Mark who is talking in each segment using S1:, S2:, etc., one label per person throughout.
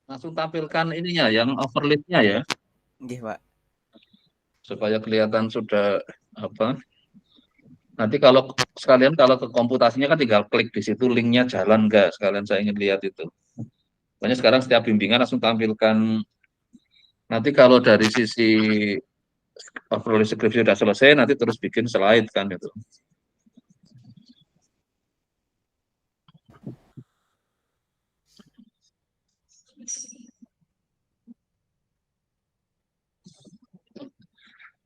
S1: Langsung tampilkan ininya yang overlay-nya ya,
S2: Nggih, Pak.
S1: supaya kelihatan sudah apa. Nanti kalau sekalian kalau ke komputasinya kan tinggal klik di situ linknya jalan nggak, sekalian saya ingin lihat itu. Pokoknya sekarang setiap bimbingan langsung tampilkan. Nanti kalau dari sisi overlay skripsi sudah selesai, nanti terus bikin slide kan itu.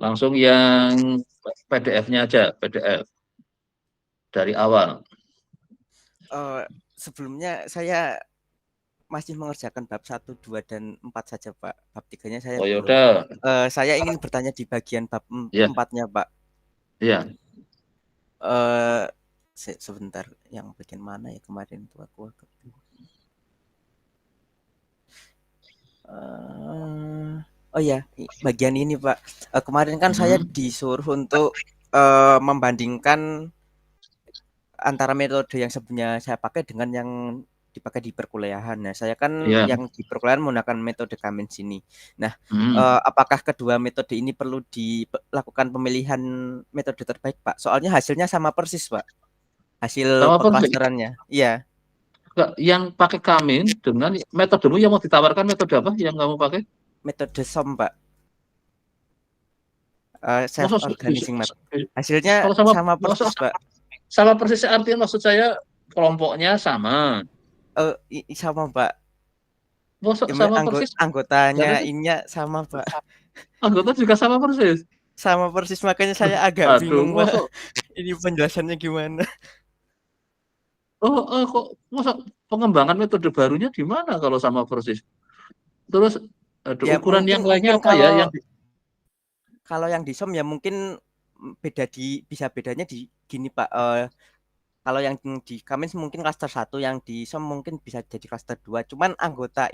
S1: Langsung yang PDF-nya aja, PDF dari awal.
S2: Sebelumnya saya masih mengerjakan bab 1, 2, dan 4 saja, Pak. Bab 3-nya saya
S1: Oh ya
S2: belum.
S1: udah,
S2: Saya ingin bertanya di bagian bab
S1: ya,
S2: 4-nya, Pak.
S1: ya.
S2: Eh, Sebentar, yang bagian mana ya kemarin itu aku agak oh ya, bagian ini, Pak. Kemarin kan saya disuruh untuk membandingkan antara metode yang sebenarnya saya pakai dengan yang dipakai di perkuliahan. Nah, saya kan
S1: Ya.
S2: yang di perkuliahan menggunakan metode Kamens ini. Nah,
S1: Hmm.
S2: apakah kedua metode ini perlu dilakukan pemilihan metode terbaik, Pak? Soalnya hasilnya sama persis, Pak. Hasil
S1: Sama persis.
S2: pengklasterannya. Iya,
S1: Enggak, yang pakai Kamin dengan metodemu yang mau ditawarkan metode apa yang kamu pakai?
S2: metode SOM, Pak. Self
S1: Masa
S2: organizing map. Hasilnya
S1: kalau sama
S2: sama
S1: masa
S2: persis, Pak.
S1: sama persis artinya maksud saya kelompoknya sama.
S2: Sama, Pak.
S1: Masa sama persis
S2: Anggotanya
S1: jangan
S2: ininya sama, Pak.
S1: anggota juga sama persis.
S2: Sama persis, makanya saya agak
S1: Aduh,
S2: bingung, Pak.
S1: masa
S2: Ini penjelasannya gimana?
S1: kok masa pengembangan metode barunya di mana kalau sama persis? Terus aduh,
S2: Ya
S1: ukuran yang
S2: mungkin
S1: lainnya apa ya
S2: kalau
S1: yang
S2: yang di SOM ya mungkin bisa bedanya di gini, Pak. Kalau yang di Kamens mungkin klaster 1, yang di SOM mungkin bisa jadi klaster 2. Cuman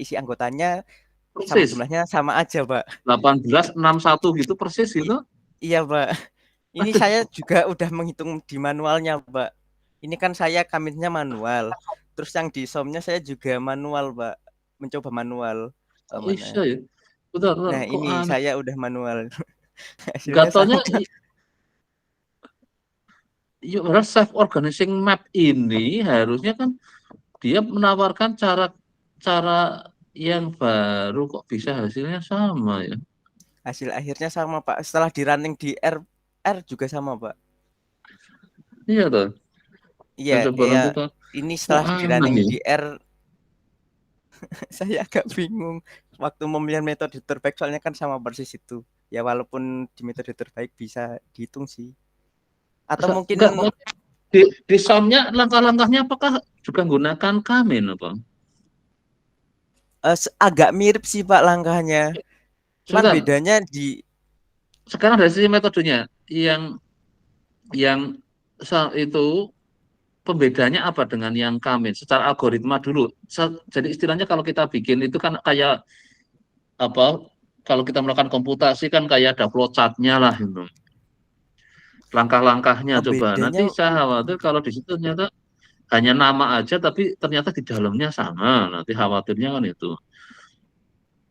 S2: isi anggotanya sama
S1: persis
S2: jumlahnya sama aja, Pak.
S1: 1861 gitu persis
S2: I-
S1: gitu?
S2: iya, Pak. Ini saya juga udah menghitung di manualnya, Pak. Ini kan saya Kamensnya manual. Terus yang di SOM-nya saya juga manual, Pak. Mencoba manual.
S1: Kok bisa
S2: Mana?
S1: ya? Bentar, bentar,
S2: Nah,
S1: kok
S2: ini
S1: aneh.
S2: saya udah manual. Hasilnya
S1: Gatonya
S2: sama.
S1: self organizing map ini harusnya kan dia menawarkan cara cara yang baru kok bisa hasilnya sama ya.
S2: Hasil akhirnya sama, Pak. Setelah di running di R juga sama, Pak.
S1: Iya toh.
S2: Iya,
S1: Dan coba
S2: iya.
S1: nanti tuh
S2: Ini
S1: kok
S2: setelah di
S1: aneh
S2: running
S1: ya.
S2: di R, saya agak bingung waktu memilih metode terbaik soalnya kan sama persis itu. Ya walaupun di metode terbaik bisa dihitung sih. Atau mungkin
S1: Enggak di soundnya langkah-langkahnya apakah juga menggunakan Kamin apa?
S2: agak mirip sih, Pak, langkahnya. Cuman
S1: Sebentar,
S2: bedanya di
S1: sekarang dari sisi metodenya yang itu pembedanya apa dengan yang Kamin secara algoritma dulu. Jadi istilahnya kalau kita bikin itu kan kayak apa? Kalau kita melakukan komputasi kan kayak ada flowchart-nya lah itu. Langkah-langkahnya coba. Nanti
S2: bedanya
S1: saya khawatir kalau di situ ternyata hanya nama aja tapi ternyata di dalamnya sama. Nanti khawatirnya kan itu.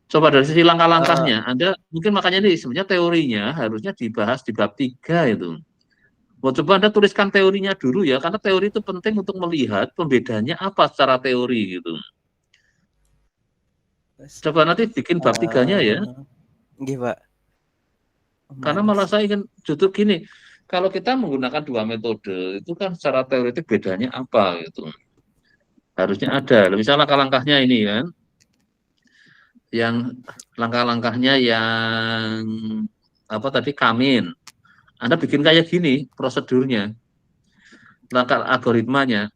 S1: Coba dari sisi
S2: eh,
S1: langkah-langkahnya, Anda mungkin makanya ini sebenarnya teorinya harusnya dibahas di bab 3 itu. Mau coba Anda tuliskan teorinya dulu ya, karena teori itu penting untuk melihat pembedanya apa secara teori gitu. Coba nanti bikin bab 3-nya ya,
S2: nggih, Pak.
S1: karena
S2: Mana
S1: malah
S2: sih?
S1: saya ingin justru gini, kalau kita menggunakan dua metode, itu kan secara teoritik bedanya apa gitu. Harusnya ada, misalnya langkah-langkahnya ini kan, yang langkah-langkahnya yang apa tadi Kamin. Anda bikin kayak gini prosedurnya, langkah algoritmanya,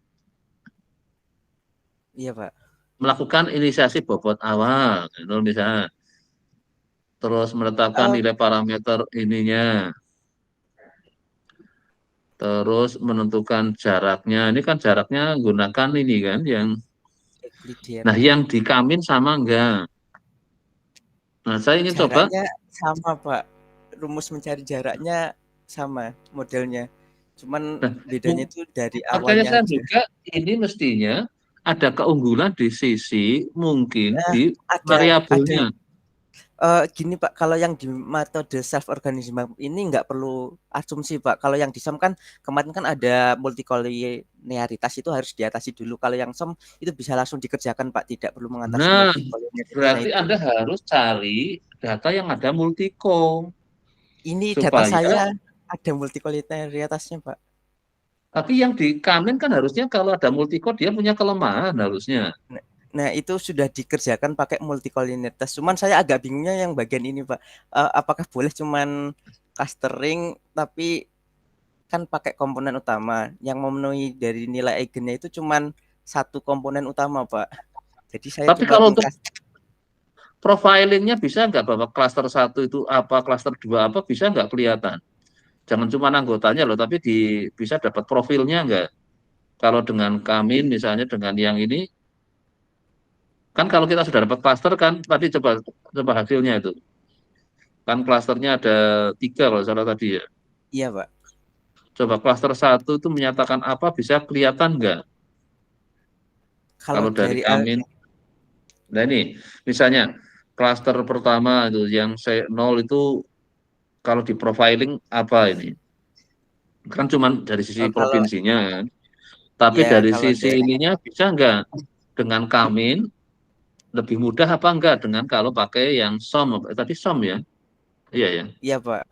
S2: Iya, Pak.
S1: melakukan inisiasi bobot awal, itu misalnya, terus menetapkan
S2: Eh,
S1: nilai parameter ininya, terus menentukan jaraknya. Ini kan jaraknya gunakan ini kan, nah
S2: Euclidean.
S1: yang di Kamin sama enggak? Nah saya ingin coba,
S2: Jaraknya sama, Pak. Rumus mencari jaraknya sama modelnya. Cuman
S1: nah,
S2: bedanya itu dari
S1: makanya
S2: awalnya
S1: saya
S2: aja.
S1: juga ini mestinya ada keunggulan di sisi mungkin
S2: Nah,
S1: di
S2: ada
S1: variabelnya.
S2: gini Pak, kalau yang di metode self organism ini nggak perlu asumsi Pak. Kalau yang di SOM kan kemarin kan ada multikolinearitas itu harus diatasi dulu. Kalau yang SOM itu bisa langsung dikerjakan Pak, tidak perlu mengatasi
S1: Nah,
S2: multikolinearitasnya
S1: berarti
S2: itu.
S1: Anda harus cari data yang ada multikom
S2: Ini data
S1: supaya,
S2: saya ada multikolinearitasnya Pak.
S1: tapi yang di Kamin kan harusnya kalau ada multikom dia punya kelemahan harusnya.
S2: Nah, nah, itu sudah dikerjakan pakai multikolinearitas. Cuman saya agak bingungnya yang bagian ini Pak. Apakah boleh cuman clustering tapi kan pakai komponen utama yang memenuhi dari nilai eigennya itu cuman satu komponen utama Pak. Jadi saya
S1: Tapi
S2: cuma
S1: kalau untuk
S2: mengkas
S1: profilingnya bisa nggak bahwa klaster satu itu apa, klaster dua apa, bisa nggak kelihatan? Jangan cuma anggotanya loh, tapi bisa dapat profilnya nggak? Kalau dengan Kamin misalnya dengan yang ini, kan kalau kita sudah dapat klaster kan, tadi coba coba hasilnya itu. Kan klasternya ada 3 kalau salah tadi ya.
S2: iya Pak.
S1: Coba klaster satu itu menyatakan apa, bisa kelihatan nggak?
S2: Kalau
S1: Kalau dari
S2: dari
S1: Kamin, nah ini misalnya klaster pertama itu yang saya 0 itu kalau di profiling apa ini? Kan cuma dari sisi
S2: kalau
S1: provinsinya kan. Tapi
S2: ya
S1: dari
S2: kalau
S1: sisi
S2: dari
S1: ininya bisa nggak dengan Kamin lebih mudah apa enggak dengan kalau pakai yang SOM, tadi SOM ya? Iya ya.
S2: iya Pak.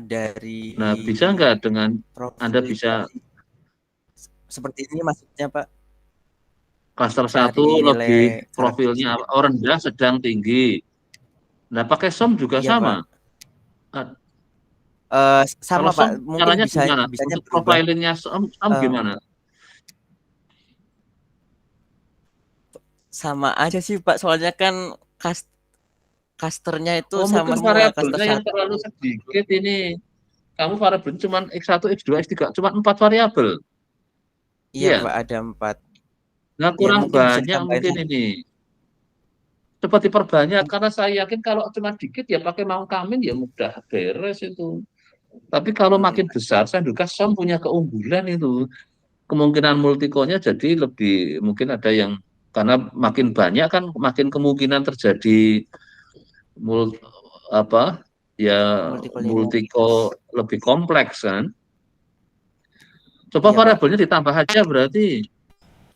S2: Dari
S1: Nah, bisa nggak dengan Anda
S2: profil
S1: bisa
S2: seperti ini maksudnya Pak,
S1: klaster satu
S2: cari nilai
S1: lebih profilnya
S2: karakteristik.
S1: rendah, sedang, tinggi. Nah, pakai SOM juga
S2: Iya
S1: sama.
S2: Pak.
S1: Ah,
S2: Sama
S1: kalau
S2: Pak,
S1: SOM
S2: mungkin
S1: caranya
S2: bisa
S1: gimana?
S2: bisanya
S1: Untuk
S2: berubah.
S1: profilingnya SOM
S2: Eh,
S1: gimana?
S2: sama aja sih Pak, soalnya kan casternya itu
S1: Oh,
S2: sama
S1: mungkin
S2: semua, caster
S1: variabelnya yang
S2: satu.
S1: terlalu sedikit ini. Kamu variabel cuma X1, X2, X3, cuma 4 variabel.
S2: Iya
S1: Iya.
S2: Pak, ada 4.
S1: Nah,
S2: Ya
S1: kurang
S2: mungkin bisa
S1: banyak
S2: ditambahin
S1: mungkin
S2: satu.
S1: ini. Coba diperbanyak, karena saya yakin kalau cuma dikit ya pakai mau Kamin ya mudah beres itu. Tapi kalau makin besar, saya duga SOM punya keunggulan itu. Kemungkinan multicore-nya jadi lebih, mungkin ada yang, karena makin banyak kan makin kemungkinan terjadi mul, apa ya
S2: Multikoliner.
S1: multicore lebih kompleks kan. Coba
S2: Iya Pak,
S1: variabelnya ditambah aja berarti.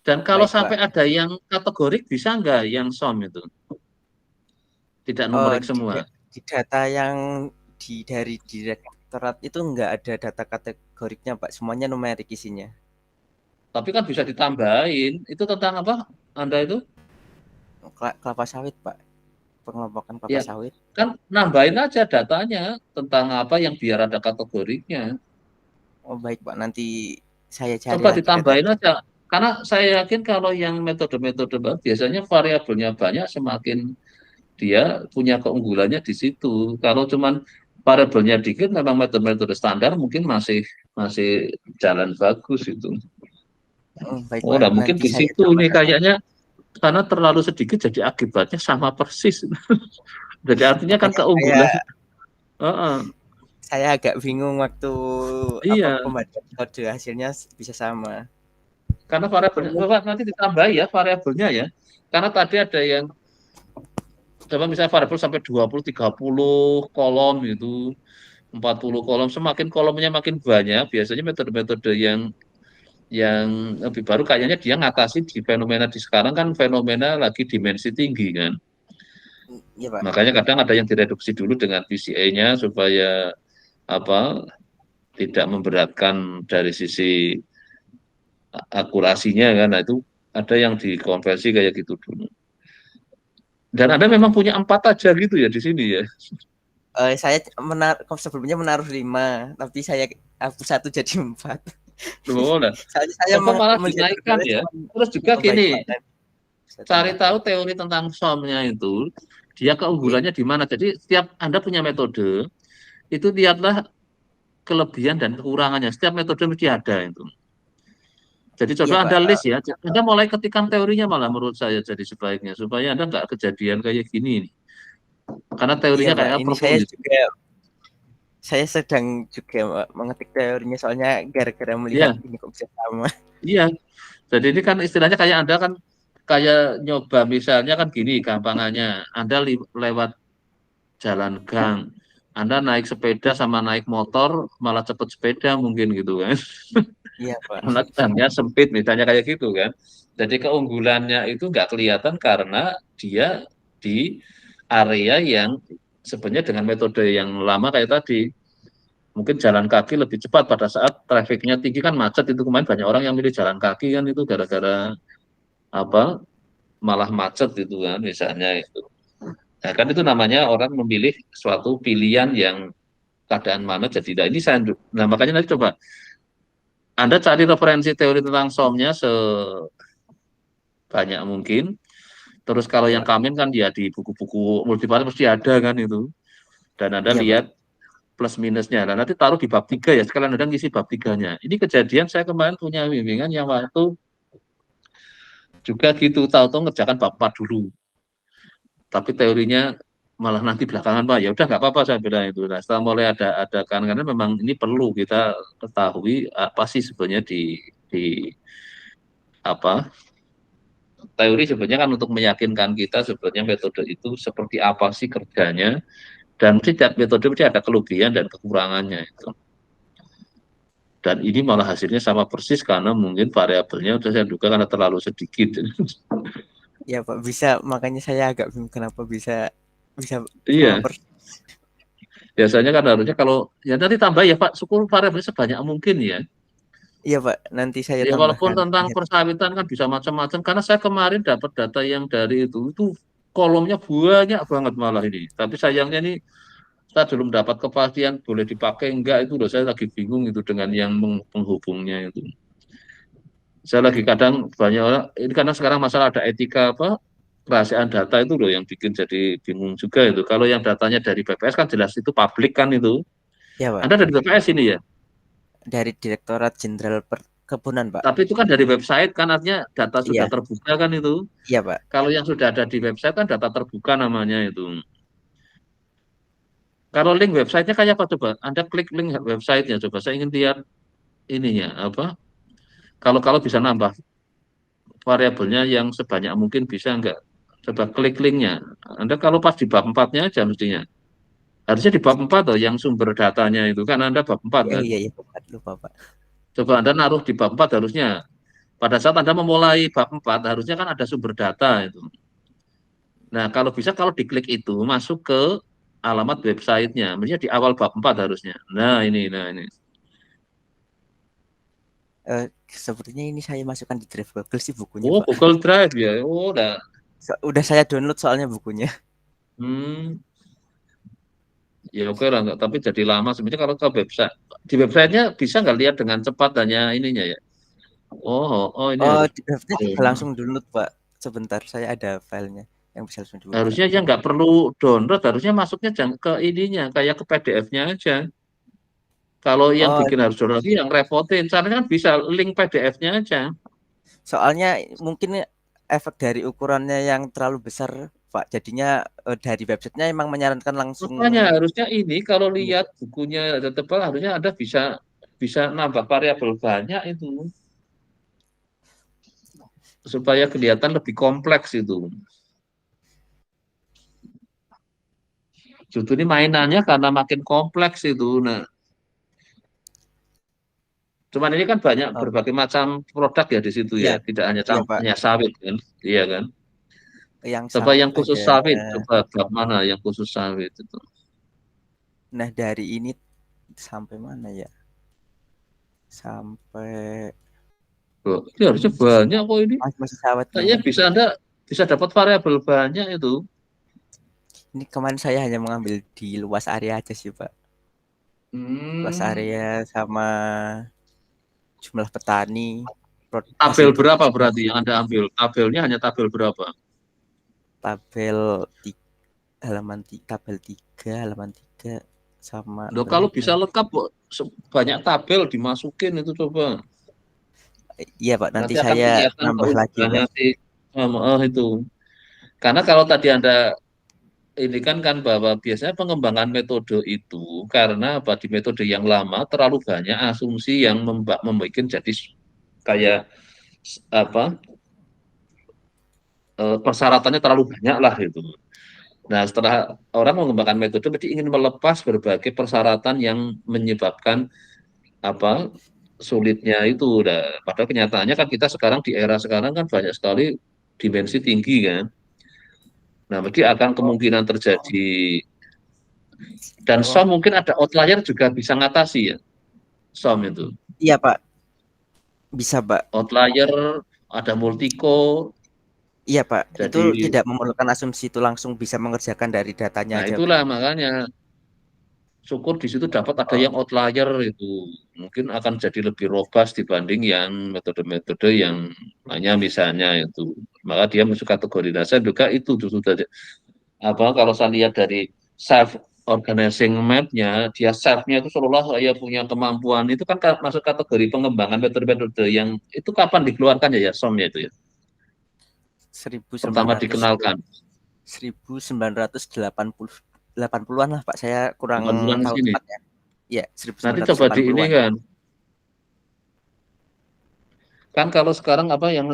S1: Dan kalau
S2: baik Pak.
S1: sampai ada yang kategorik bisa nggak yang SOM itu? Tidak numerik
S2: Di,
S1: semua.
S2: di data yang dari direktorat itu nggak ada data kategoriknya Pak, semuanya numerik isinya.
S1: Tapi kan bisa ditambahin. Itu tentang apa? Anda itu?
S2: Kelapa sawit Pak, pengelompokan kelapa
S1: Ya,
S2: sawit.
S1: kan nambahin aja datanya tentang apa yang biar ada kategorinya.
S2: Oh baik Pak, nanti saya cari
S1: Coba
S2: lagi
S1: ditambahin
S2: datanya.
S1: aja. Karena saya yakin kalau yang metode-metode baru, biasanya variabelnya banyak, semakin dia punya keunggulannya di situ. Kalau cuman variabelnya dikit, memang metode-metode standar mungkin masih masih jalan bagus itu.
S2: Baik
S1: Oh,
S2: Pak,
S1: nah mungkin
S2: nanti
S1: di
S2: saya
S1: situ
S2: tambah
S1: ini
S2: data.
S1: kayaknya karena terlalu sedikit jadi akibatnya sama persis. Jadi artinya kan
S2: Makanya
S1: keunggulan. Heeh,
S2: saya agak bingung waktu apa
S1: iya,
S2: pembagian kode hasilnya bisa sama.
S1: karena variabelnya
S2: Oh,
S1: Bapak nanti ditambah ya variabelnya ya. Karena tadi ada yang coba misalnya variabel sampai 20 30 kolom itu, 40 kolom, semakin kolomnya makin banyak, biasanya metode-metode yang lebih baru kayaknya dia ngatasi di fenomena di sekarang kan fenomena lagi dimensi tinggi kan.
S2: iya Pak.
S1: Makanya kadang ada yang direduksi dulu dengan PCA-nya supaya apa tidak memberatkan dari sisi akurasinya kan. Nah, itu ada yang dikonversi kayak gitu dulu. Dan Anda memang punya 4 aja gitu ya di sini ya.
S2: Saya sebelumnya menaruh 5, tapi saya hapus 1 jadi 4.
S1: Oh, nah,
S2: Soalnya saya
S1: coba malah
S2: melihat
S1: dinaikkan
S2: jurnalnya
S1: ya.
S2: cuma
S1: Terus juga
S2: oh baik
S1: gini,
S2: Pak, nanti saya
S1: cari tahu
S2: tambahkan.
S1: teori tentang SOM-nya itu, dia
S2: Iya
S1: keunggulannya di mana. Jadi setiap Anda punya metode, itu lihatlah kelebihan dan kekurangannya. Setiap metode mesti ada itu. Jadi
S2: iya
S1: coba
S2: Pak,
S1: Anda list ya. Anda mulai ketikan teorinya malah menurut saya jadi sebaiknya. Supaya Anda nggak kejadian kayak gini nih. Karena
S2: iya
S1: teorinya
S2: Pak,
S1: kayak
S2: ini
S1: approval
S2: saya
S1: gitu.
S2: juga Saya sedang juga mengetik teorinya soalnya gara-gara melihat
S1: Iya,
S2: ini kok bisa sama.
S1: iya. Jadi ini kan istilahnya kayak Anda kan kayak nyoba misalnya kan gini gampangannya. Anda lewat jalan gang. Anda naik sepeda sama naik motor malah cepet sepeda mungkin gitu kan.
S2: Iya, Pak.
S1: Karena gangnya sempit misalnya kayak gitu kan. Jadi keunggulannya itu nggak kelihatan karena dia di area yang sebenarnya dengan metode yang lama kayak tadi. Mungkin jalan kaki lebih cepat pada saat trafiknya tinggi kan macet itu kemarin banyak orang yang milih jalan kaki kan itu gara-gara apa malah macet itu kan misalnya itu. Nah, kan itu namanya orang memilih suatu pilihan yang keadaan mana jadi nah, ini saya nah makanya nanti coba Anda cari referensi teori tentang SOM-nya sebanyak mungkin. Terus kalau
S2: Iya,
S1: yang
S2: Pak.
S1: Kamin kan ya di buku-buku multivariat mesti ada kan itu. Dan Anda
S2: Iya, Pak.
S1: lihat plus minusnya. Dan nanti taruh di bab 3 ya. Sekalian Anda ngisi bab 3-nya. Ini kejadian saya kemarin punya bimbingan yang waktu juga gitu. Tahu-tahu ngerjakan bab 4 dulu. Tapi teorinya malah nanti belakangan Pak. Ya udah nggak apa-apa saya bilang itu. Nah, setelah mulai ada kan karena memang ini perlu kita ketahui apa sih sebenarnya di apa teori sebenarnya kan untuk meyakinkan kita sebenarnya metode itu seperti apa sih kerjanya dan mesti tiap metode mesti ada kelebihan dan kekurangannya itu. Dan ini malah hasilnya sama persis karena mungkin variabelnya udah saya duga karena terlalu sedikit.
S2: Iya, Pak. Bisa makanya saya agak bingung kenapa bisa bisa sama
S1: Iya,
S2: persis.
S1: biasanya kan harusnya kalau ya nanti tambah ya Pak, syukur variabelnya sebanyak mungkin ya.
S2: Iya, Pak. Nanti saya
S1: Ya walaupun
S2: tambahkan.
S1: tentang
S2: Iya.
S1: persawitan kan bisa macam-macam karena saya kemarin dapat data yang dari itu kolomnya banyak banget malah ini. Tapi sayangnya nih saya belum dapat kepastian boleh dipakai enggak itu loh saya lagi bingung itu dengan yang penghubungnya itu. Saya lagi kadang banyak orang ini karena sekarang masalah ada etika apa kerahasiaan data itu loh yang bikin jadi bingung juga itu. Kalau yang datanya dari BPS kan jelas itu publik kan itu.
S2: Iya, Pak.
S1: Anda dari BPS ini ya.
S2: Dari Direktorat Jenderal Perkebunan, Pak.
S1: Tapi itu kan dari website kan artinya data sudah
S2: Iya.
S1: terbuka kan itu.
S2: Iya, Pak.
S1: Kalau yang sudah ada di website kan data terbuka namanya itu. Kalau link websitenya kayak apa coba? Anda klik link websitenya coba. Saya ingin lihat ininya apa? Kalau bisa nambah variabelnya yang sebanyak mungkin bisa enggak? Coba klik linknya. Anda kalau pas di bab 4-nya aja mestinya. Harusnya di bab 4 loh yang sumber datanya itu kan Anda bab 4
S2: Oh
S1: kan.
S2: iya, iya, lupa, Pak.
S1: Coba Anda naruh di bab 4 harusnya. Pada saat Anda memulai bab 4 harusnya kan ada sumber data itu. Nah, kalau bisa kalau diklik itu masuk ke alamat websitenya. Mestinya di awal bab 4 harusnya. Nah ini.
S2: Sepertinya ini saya masukkan di drive Google sih bukunya,
S1: Oh,
S2: Pak.
S1: Google Drive ya. Oh, udah.
S2: Udah saya download soalnya bukunya.
S1: Hmm, ya oke lah, enggak. Tapi jadi lama sebenarnya kalau ke website. Di websitenya bisa nggak lihat dengan cepat hanya ininya ya. Oh, ini
S2: Oh,
S1: harus.
S2: di drive-nya bisa langsung download, Pak. Sebentar, saya ada filenya yang bisa langsung dibuka.
S1: Harusnya yang nggak perlu download, harusnya masuknya jangan ke ininya, kayak ke PDF-nya aja. Kalau yang
S2: Oh,
S1: bikin harus download lagi yang repotin, caranya kan bisa link PDF-nya aja.
S2: soalnya mungkin efek dari ukurannya yang terlalu besar, Pak. Jadinya dari websitenya emang menyarankan langsung
S1: Makanya harusnya ini kalau
S2: ini,
S1: lihat
S2: Pak.
S1: bukunya ada tebal, harusnya Anda bisa bisa nambah variabel banyak itu supaya kelihatan lebih kompleks itu. Justru ini mainannya karena makin kompleks itu. Nah, cuman ini kan banyak
S2: Oh,
S1: berbagai macam produk ya di situ ya,
S2: iya,
S1: tidak hanya
S2: iya, Pak.
S1: hanya sawit kan, iya kan.
S2: Yang
S1: Coba
S2: sawit
S1: yang khusus
S2: ada.
S1: sawit, coba bab mana yang khusus sawit itu.
S2: Nah, dari ini sampai mana ya? Sampai
S1: Loh, ini harusnya banyak kok ini.
S2: masih sawit
S1: Kayaknya
S2: yang
S1: bisa Anda bisa dapat variabel banyak itu.
S2: ini kemarin saya hanya mengambil di luas area aja sih, Pak. Luas
S1: Hmm,
S2: area sama jumlah petani, hasil
S1: tabel berapa
S2: produksinya,
S1: berarti yang Anda ambil? Tabelnya hanya tabel berapa?
S2: tabel halaman tabel 3 halaman 3 sama
S1: Loh, kalau
S2: berapa
S1: bisa
S2: ya?
S1: lengkap, kok, banyak tabel dimasukin itu coba.
S2: Iya, Pak, nanti
S1: Nanti akan
S2: saya
S1: kelihatan
S2: nambah lagi,
S1: keunggulannya
S2: Pak.
S1: si itu. Karena kalau tadi Anda ini kan bahwa biasanya pengembangan metode itu karena apa di metode yang lama terlalu banyak asumsi yang membuat jadi kayak apa persyaratannya terlalu banyak lah itu. Nah, setelah orang mengembangkan metode berarti ingin melepas berbagai persyaratan yang menyebabkan apa sulitnya itu. Nah, padahal kenyataannya kan kita sekarang di era sekarang kan banyak sekali dimensi tinggi kan. Nah, berarti akan kemungkinan terjadi dan
S2: Oh,
S1: SOM mungkin ada outlier juga bisa ngatasi ya. SOM itu.
S2: iya Pak, bisa Pak.
S1: Outlier ada multico.
S2: Iya Pak, itu
S1: Jadi
S2: tidak memerlukan asumsi, itu langsung bisa mengerjakan dari datanya
S1: nah
S2: aja Pak.
S1: itulah makanya syukur di situ dapat ada
S2: Oh,
S1: yang outlier itu mungkin akan jadi lebih robust dibanding yang metode-metode yang hanya misalnya itu maka dia masuk kategori dasar juga itu justru tadi apa kalau saya lihat dari self organizing map-nya dia self-nya itu seolah saya punya kemampuan itu kan masuk kategori pengembangan metode-metode yang itu kapan dikeluarkan ya SOM-nya itu ya pertama
S2: 1900
S1: dikenalkan
S2: 1980 80-an lah Pak, saya kurang
S1: 8 bulan
S2: tahu
S1: sini
S2: tepatnya. Iya,
S1: nanti coba di ini
S2: 1980-an.
S1: kan kan kalau sekarang apa yang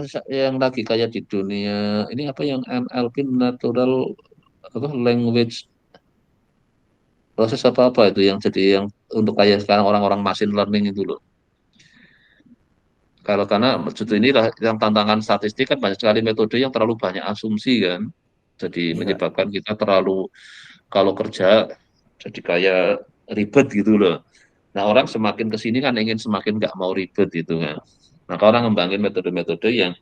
S1: lagi kayak di dunia ini apa yang NLP natural apa language proses apa apa itu yang jadi yang untuk kayak sekarang orang-orang machine learning itu loh. Kalau karena justru inilah yang tantangan statistik kan banyak sekali metode yang terlalu banyak asumsi kan. Jadi
S2: Iya Pak.
S1: menyebabkan kita terlalu kalau kerja jadi kayak ribet gitu loh. Nah orang semakin ke sini kan ingin semakin nggak mau ribet gitu kan. Maka orang ngembangin metode-metode yang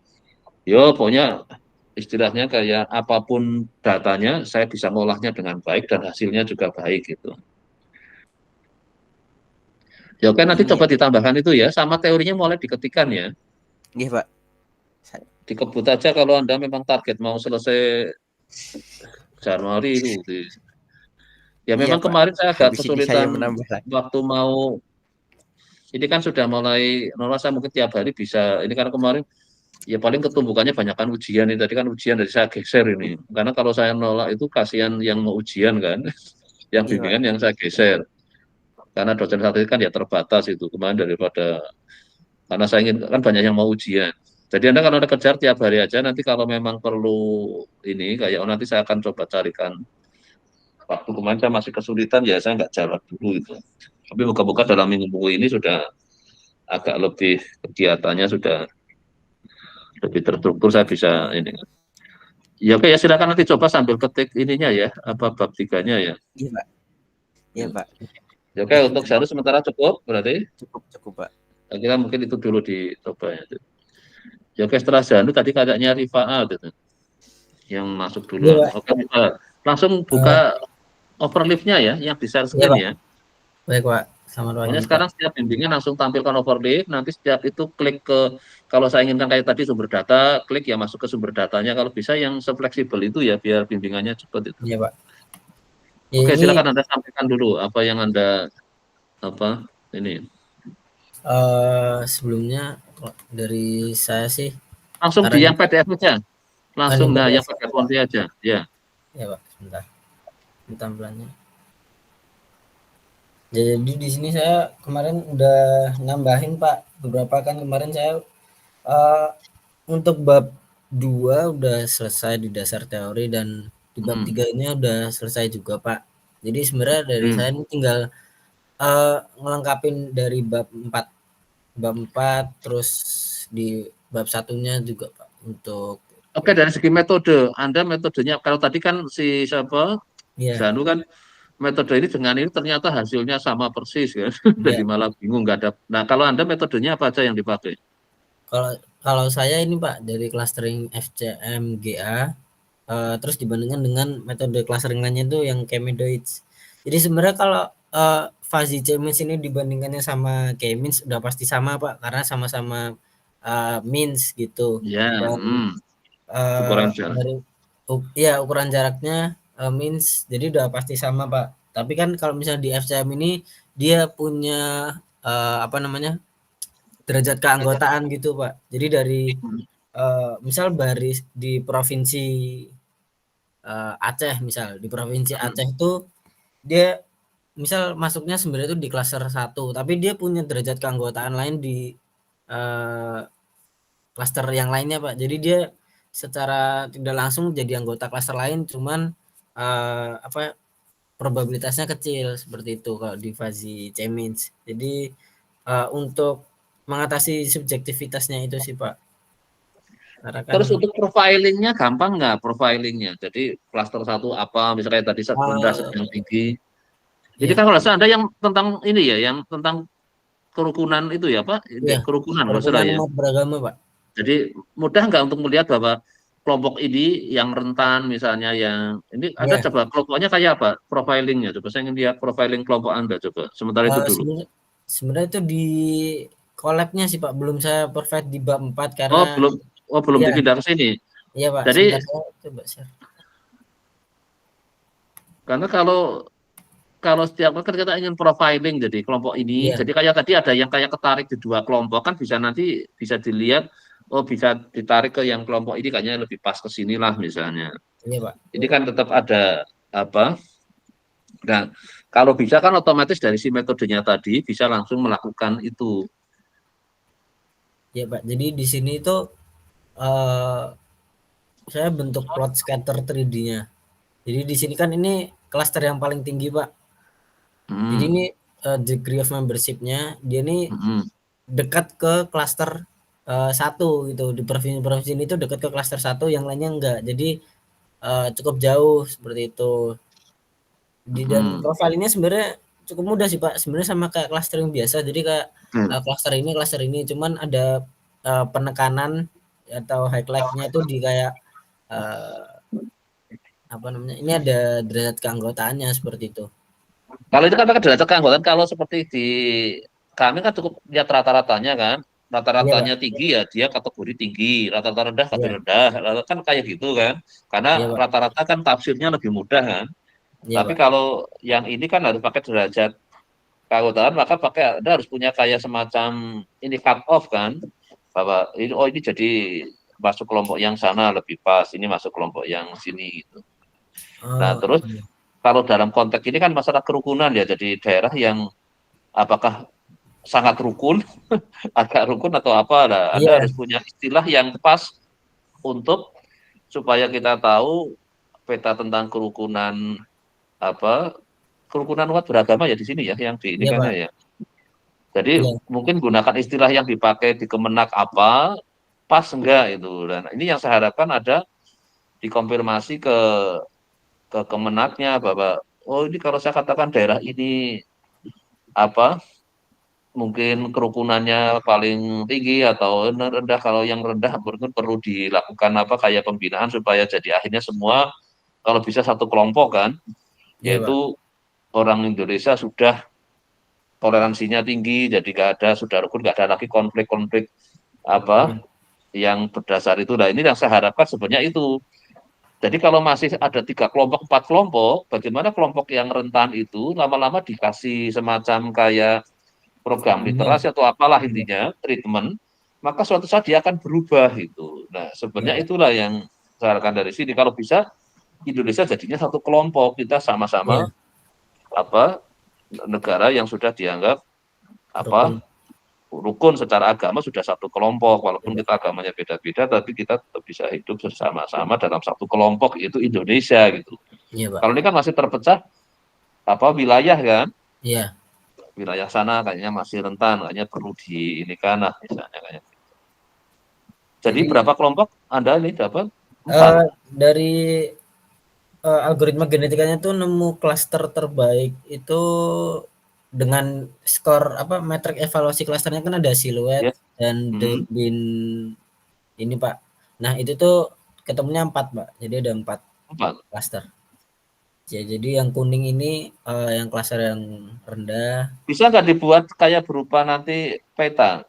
S1: yo pokoknya istilahnya kayak apapun datanya saya bisa ngolahnya dengan baik dan hasilnya juga baik gitu. Ya oke nanti
S2: Ini
S1: coba ditambahkan itu ya sama teorinya mulai diketikan ya.
S2: iya Pak. Saya-
S1: Dikebut aja kalau Anda memang target mau selesai Januari itu. Ya
S2: Iya
S1: memang
S2: Pak.
S1: kemarin saya agak
S2: Habis ini saya
S1: kesulitan
S2: menambah lagi.
S1: waktu mau ini kan sudah mulai nolak saya mungkin tiap hari bisa ini karena kemarin ya paling ketumbukannya banyakkan ujian ini tadi kan ujian dari saya geser ini karena kalau saya nolak itu kasihan yang mau ujian kan yang
S2: Iya Pak.
S1: bimbingan yang saya geser karena dosen satu kan ya terbatas itu kemarin daripada karena saya ingin kan banyak yang mau ujian jadi Anda kalau Anda kejar tiap hari aja nanti kalau memang perlu ini kayak oh nanti saya akan coba carikan waktu kemarin saya masih kesulitan ya saya nggak jawab dulu itu tapi buka-buka dalam minggu ini sudah agak lebih kegiatannya sudah lebih terstruktur saya bisa ini ya oke ya silakan nanti coba sambil ketik ininya ya apa bab tiganya ya.
S2: Iya Pak. Iya
S1: Hmm.
S2: Pak.
S1: Ya, oke untuk
S2: Terima
S1: Syarul sementara cukup berarti
S2: cukup cukup Pak.
S1: saya kira mungkin itu dulu dicoba ya. Ya oke setelah Syarul tadi kayaknya Rifaa gitu yang masuk
S3: Iya
S1: duluan.
S3: Pak.
S1: Oke langsung
S3: Eh,
S1: buka overleaf-nya ya yang di share
S3: iya
S1: screen
S3: Pak.
S1: ya.
S3: Baik Pak. Selamat
S1: Pokoknya
S3: pagi Pak.
S1: sekarang setiap bimbingan langsung tampilkan overleaf, nanti setiap itu klik ke kalau saya inginkan kayak tadi sumber data, klik ya masuk ke sumber datanya. Kalau bisa yang sefleksibel itu ya biar bimbingannya cepat itu.
S3: Iya Pak. Ya,
S1: Oke,
S3: ini
S1: silakan Anda sampaikan dulu apa yang Anda apa ini.
S3: sebelumnya dari saya sih
S1: Langsung di
S3: saran
S1: yang PDF aja. Langsung
S3: yang
S1: nah yang
S3: PDF
S1: PDF
S3: Pak.
S1: nanti aja. Ya.
S3: Ya Pak. Sebentar. Ini tampilannya. Jadi di sini saya kemarin udah nambahin Pak beberapa kan kemarin saya eh, untuk bab 2 udah selesai di dasar teori dan di bab
S1: Hmm.
S3: 3-nya udah selesai juga Pak. Jadi sebenarnya dari
S1: Hmm.
S3: saya ini tinggal ngelengkapin dari bab 4 terus di bab satunya juga Pak untuk
S1: Oke, dari segi metode, Anda metodenya kalau tadi kan si siapa
S3: ya
S1: Zanu kan metode ini dengan ini ternyata hasilnya sama persis kan. Jadi
S3: ya
S1: malah bingung nggak ada. Nah, kalau Anda metodenya apa aja yang dipakai?
S3: kalau kalau saya ini Pak dari clustering FCM GA terus dibandingkan dengan metode clustering lainnya itu yang K-means. Jadi sebenarnya kalau fuzzy K-means ini dibandingkannya sama K-means udah pasti sama Pak karena sama-sama means gitu
S1: Ya,
S3: dan
S1: ukuran jarak.
S3: dari ya ukuran jaraknya means jadi udah pasti sama Pak. Tapi kan kalau misalnya di FCM ini dia punya apa namanya derajat keanggotaan gitu Pak. Jadi dari misal baris di provinsi Aceh misal, di provinsi
S1: Hmm.
S3: Aceh itu dia misal masuknya sebenarnya itu di klaster 1, tapi dia punya derajat keanggotaan lain di eh, klaster yang lainnya, Pak. Jadi dia secara tidak langsung jadi anggota klaster lain, cuman apa probabilitasnya kecil seperti itu kalau di fuzzy C-Minx. Jadi untuk mengatasi subjektivitasnya itu sih, Pak. Karena kan
S1: Terus untuk profilingnya gampang nggak profilingnya? Jadi klaster satu apa, misalnya tadi rendah,
S3: uh,
S1: sedang, tinggi. Jadi
S3: ya,
S1: kan kalau ada yang tentang ini ya, yang tentang kerukunan itu ya Pak,
S3: ya,
S1: indeks kerukunan kalau salah
S3: kerukunan
S1: ya.
S3: umat beragama, Pak.
S1: Jadi mudah nggak untuk melihat bahwa kelompok ini yang rentan misalnya yang ini ada
S3: Ya,
S1: coba kelompoknya kayak apa profilingnya coba saya ingin lihat profiling kelompok Anda coba sementara itu dulu.
S3: sebenarnya itu di collab-nya sih, Pak. Belum saya provide di bab 4
S1: Oh
S3: karena
S1: belum, oh belum
S3: ya,
S1: dipindah ke sini.
S3: iya, Pak.
S1: Jadi
S3: Sebentar saya coba share.
S1: karena kalau kalau setiap kan kita ingin profiling jadi kelompok ini,
S3: Iya,
S1: jadi kayak tadi ada yang kayak ketarik di dua kelompok kan bisa nanti bisa dilihat, oh bisa ditarik ke yang kelompok ini kayaknya lebih pas ke sinilah misalnya.
S3: iya, Pak.
S1: Ini kan tetap ada apa? Nah, kalau bisa kan otomatis dari si metodenya tadi bisa langsung melakukan itu.
S3: Iya, Pak. Jadi di sini itu eh saya bentuk plot scatter 3D-nya. Jadi di sini kan ini klaster yang paling tinggi, Pak. Jadi
S1: Hmm,
S3: ini degree of membership-nya dia ini
S1: hmm,
S3: dekat ke klaster 1 gitu. Di provinsi-provinsi ini tuh dekat ke klaster 1, yang lainnya enggak. Jadi cukup jauh seperti itu. Dan
S1: hmm,
S3: profilingnya sebenarnya cukup mudah sih, Pak. Sebenarnya sama kayak clustering biasa. Jadi kayak
S1: hmm.
S3: cluster ini, cuman ada penekanan atau highlight-nya itu di kayak eh, apa namanya? Ini ada derajat keanggotaannya seperti itu.
S1: Kalau itu kan pakai derajat keanggotaan, kalau seperti di kami kan cukup lihat rata-ratanya kan.
S3: Iya,
S1: Rata-ratanya
S3: Pak.
S1: tinggi ya dia kategori tinggi, rata-rata rendah kategori
S3: Iya,
S1: rendah. Kan kayak gitu kan. Karena
S3: iya, Pak.
S1: rata-rata kan tafsirnya lebih mudah kan.
S3: Iya,
S1: Tapi
S3: Pak.
S1: kalau yang ini kan harus pakai derajat keanggotaan, maka pakai Anda harus punya kayak semacam ini cut off kan. Bahwa ini oh ini jadi masuk kelompok yang sana lebih pas, ini masuk kelompok yang sini gitu. Nah,
S3: Oh,
S1: terus
S3: iya.
S1: kalau dalam konteks ini kan masalah kerukunan ya, jadi daerah yang apakah sangat rukun, agak rukun atau apa, nah, Anda
S3: Iya,
S1: harus punya istilah yang pas untuk supaya kita tahu peta tentang kerukunan apa kerukunan umat beragama ya di sini ya yang di ini
S3: iya,
S1: kan
S3: Pak.
S1: ya. Jadi
S3: Iya.
S1: mungkin gunakan istilah yang dipakai di Kemenak apa pas enggak itu. Dan ini yang saya harapkan ada dikonfirmasi ke Kemenaknya bahwa oh ini kalau saya katakan daerah ini apa mungkin kerukunannya paling tinggi atau rendah kalau yang rendah mungkin perlu dilakukan apa kayak pembinaan supaya jadi akhirnya semua kalau bisa satu kelompok kan
S3: Iya, Pak.
S1: yaitu orang Indonesia sudah toleransinya tinggi jadi gak ada sudah rukun gak ada lagi konflik-konflik apa
S3: Iya.
S1: yang berdasar itu nah ini yang saya harapkan sebenarnya itu jadi kalau masih ada 3 kelompok 4 kelompok bagaimana kelompok yang rentan itu lama-lama dikasih semacam kayak program
S3: Iya,
S1: literasi atau apalah
S3: iya,
S1: intinya treatment maka suatu saat dia akan berubah itu. Nah
S3: iya,
S1: sebenarnya
S3: Pak.
S1: itulah yang saya harapkan dari sini kalau bisa Indonesia jadinya satu kelompok kita
S3: Iya,
S1: sama-sama apa negara yang sudah dianggap
S3: rukun.
S1: apa rukun secara agama sudah satu kelompok
S3: Iya,
S1: walaupun
S3: Pak.
S1: kita agamanya beda-beda tapi kita tetap bisa hidup bersama-sama dalam satu kelompok itu Indonesia gitu.
S3: Iya, Pak.
S1: Kalau ini kan masih terpecah apa wilayah kan
S3: Iya.
S1: wilayah sana kayaknya masih rentan kayaknya perlu di ini kan nah misalnya kayak jadi
S3: Jadi
S1: berapa kelompok Anda ini dapat 4
S3: dari algoritma genetikanya tuh nemu klaster terbaik itu dengan skor apa metrik evaluasi klasternya kan ada siluet
S1: ya.
S3: dan
S1: Hmm,
S3: Durbin ini, Pak. Nah, itu tuh ketemunya 4, Pak. Jadi ada 4
S1: 4
S3: klaster. Ya, jadi yang kuning ini yang klaster yang rendah.
S1: bisa nggak dibuat kayak berupa nanti peta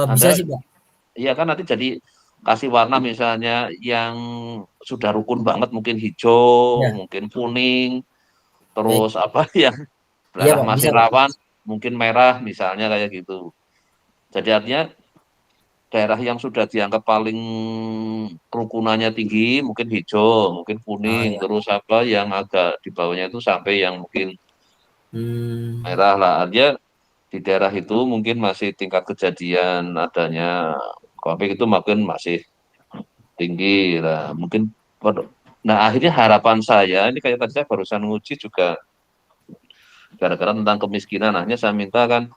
S3: Bisa
S1: Anda
S3: sih, Pak.
S1: iya kan nanti jadi kasih warna misalnya yang sudah rukun banget mungkin hijau
S3: Ya,
S1: mungkin kuning
S3: baik.
S1: terus apa yang
S3: Iya,
S1: daerah
S3: Pak, bisa,
S1: masih
S3: Pak.
S1: rawan mungkin merah misalnya kayak gitu jadi artinya daerah yang sudah dianggap paling kerukunannya tinggi, mungkin hijau, mungkin
S3: Oh
S1: kuning,
S3: ya.
S1: terus apa yang agak di bawahnya itu sampai yang mungkin
S3: Hmm,
S1: merah lah. Artinya di daerah itu mungkin masih tingkat kejadian adanya COVID itu makin masih tinggi lah. Mungkin, nah akhirnya harapan saya, ini kayak tadi saya barusan nguji juga gara-gara tentang kemiskinan, akhirnya saya minta kan,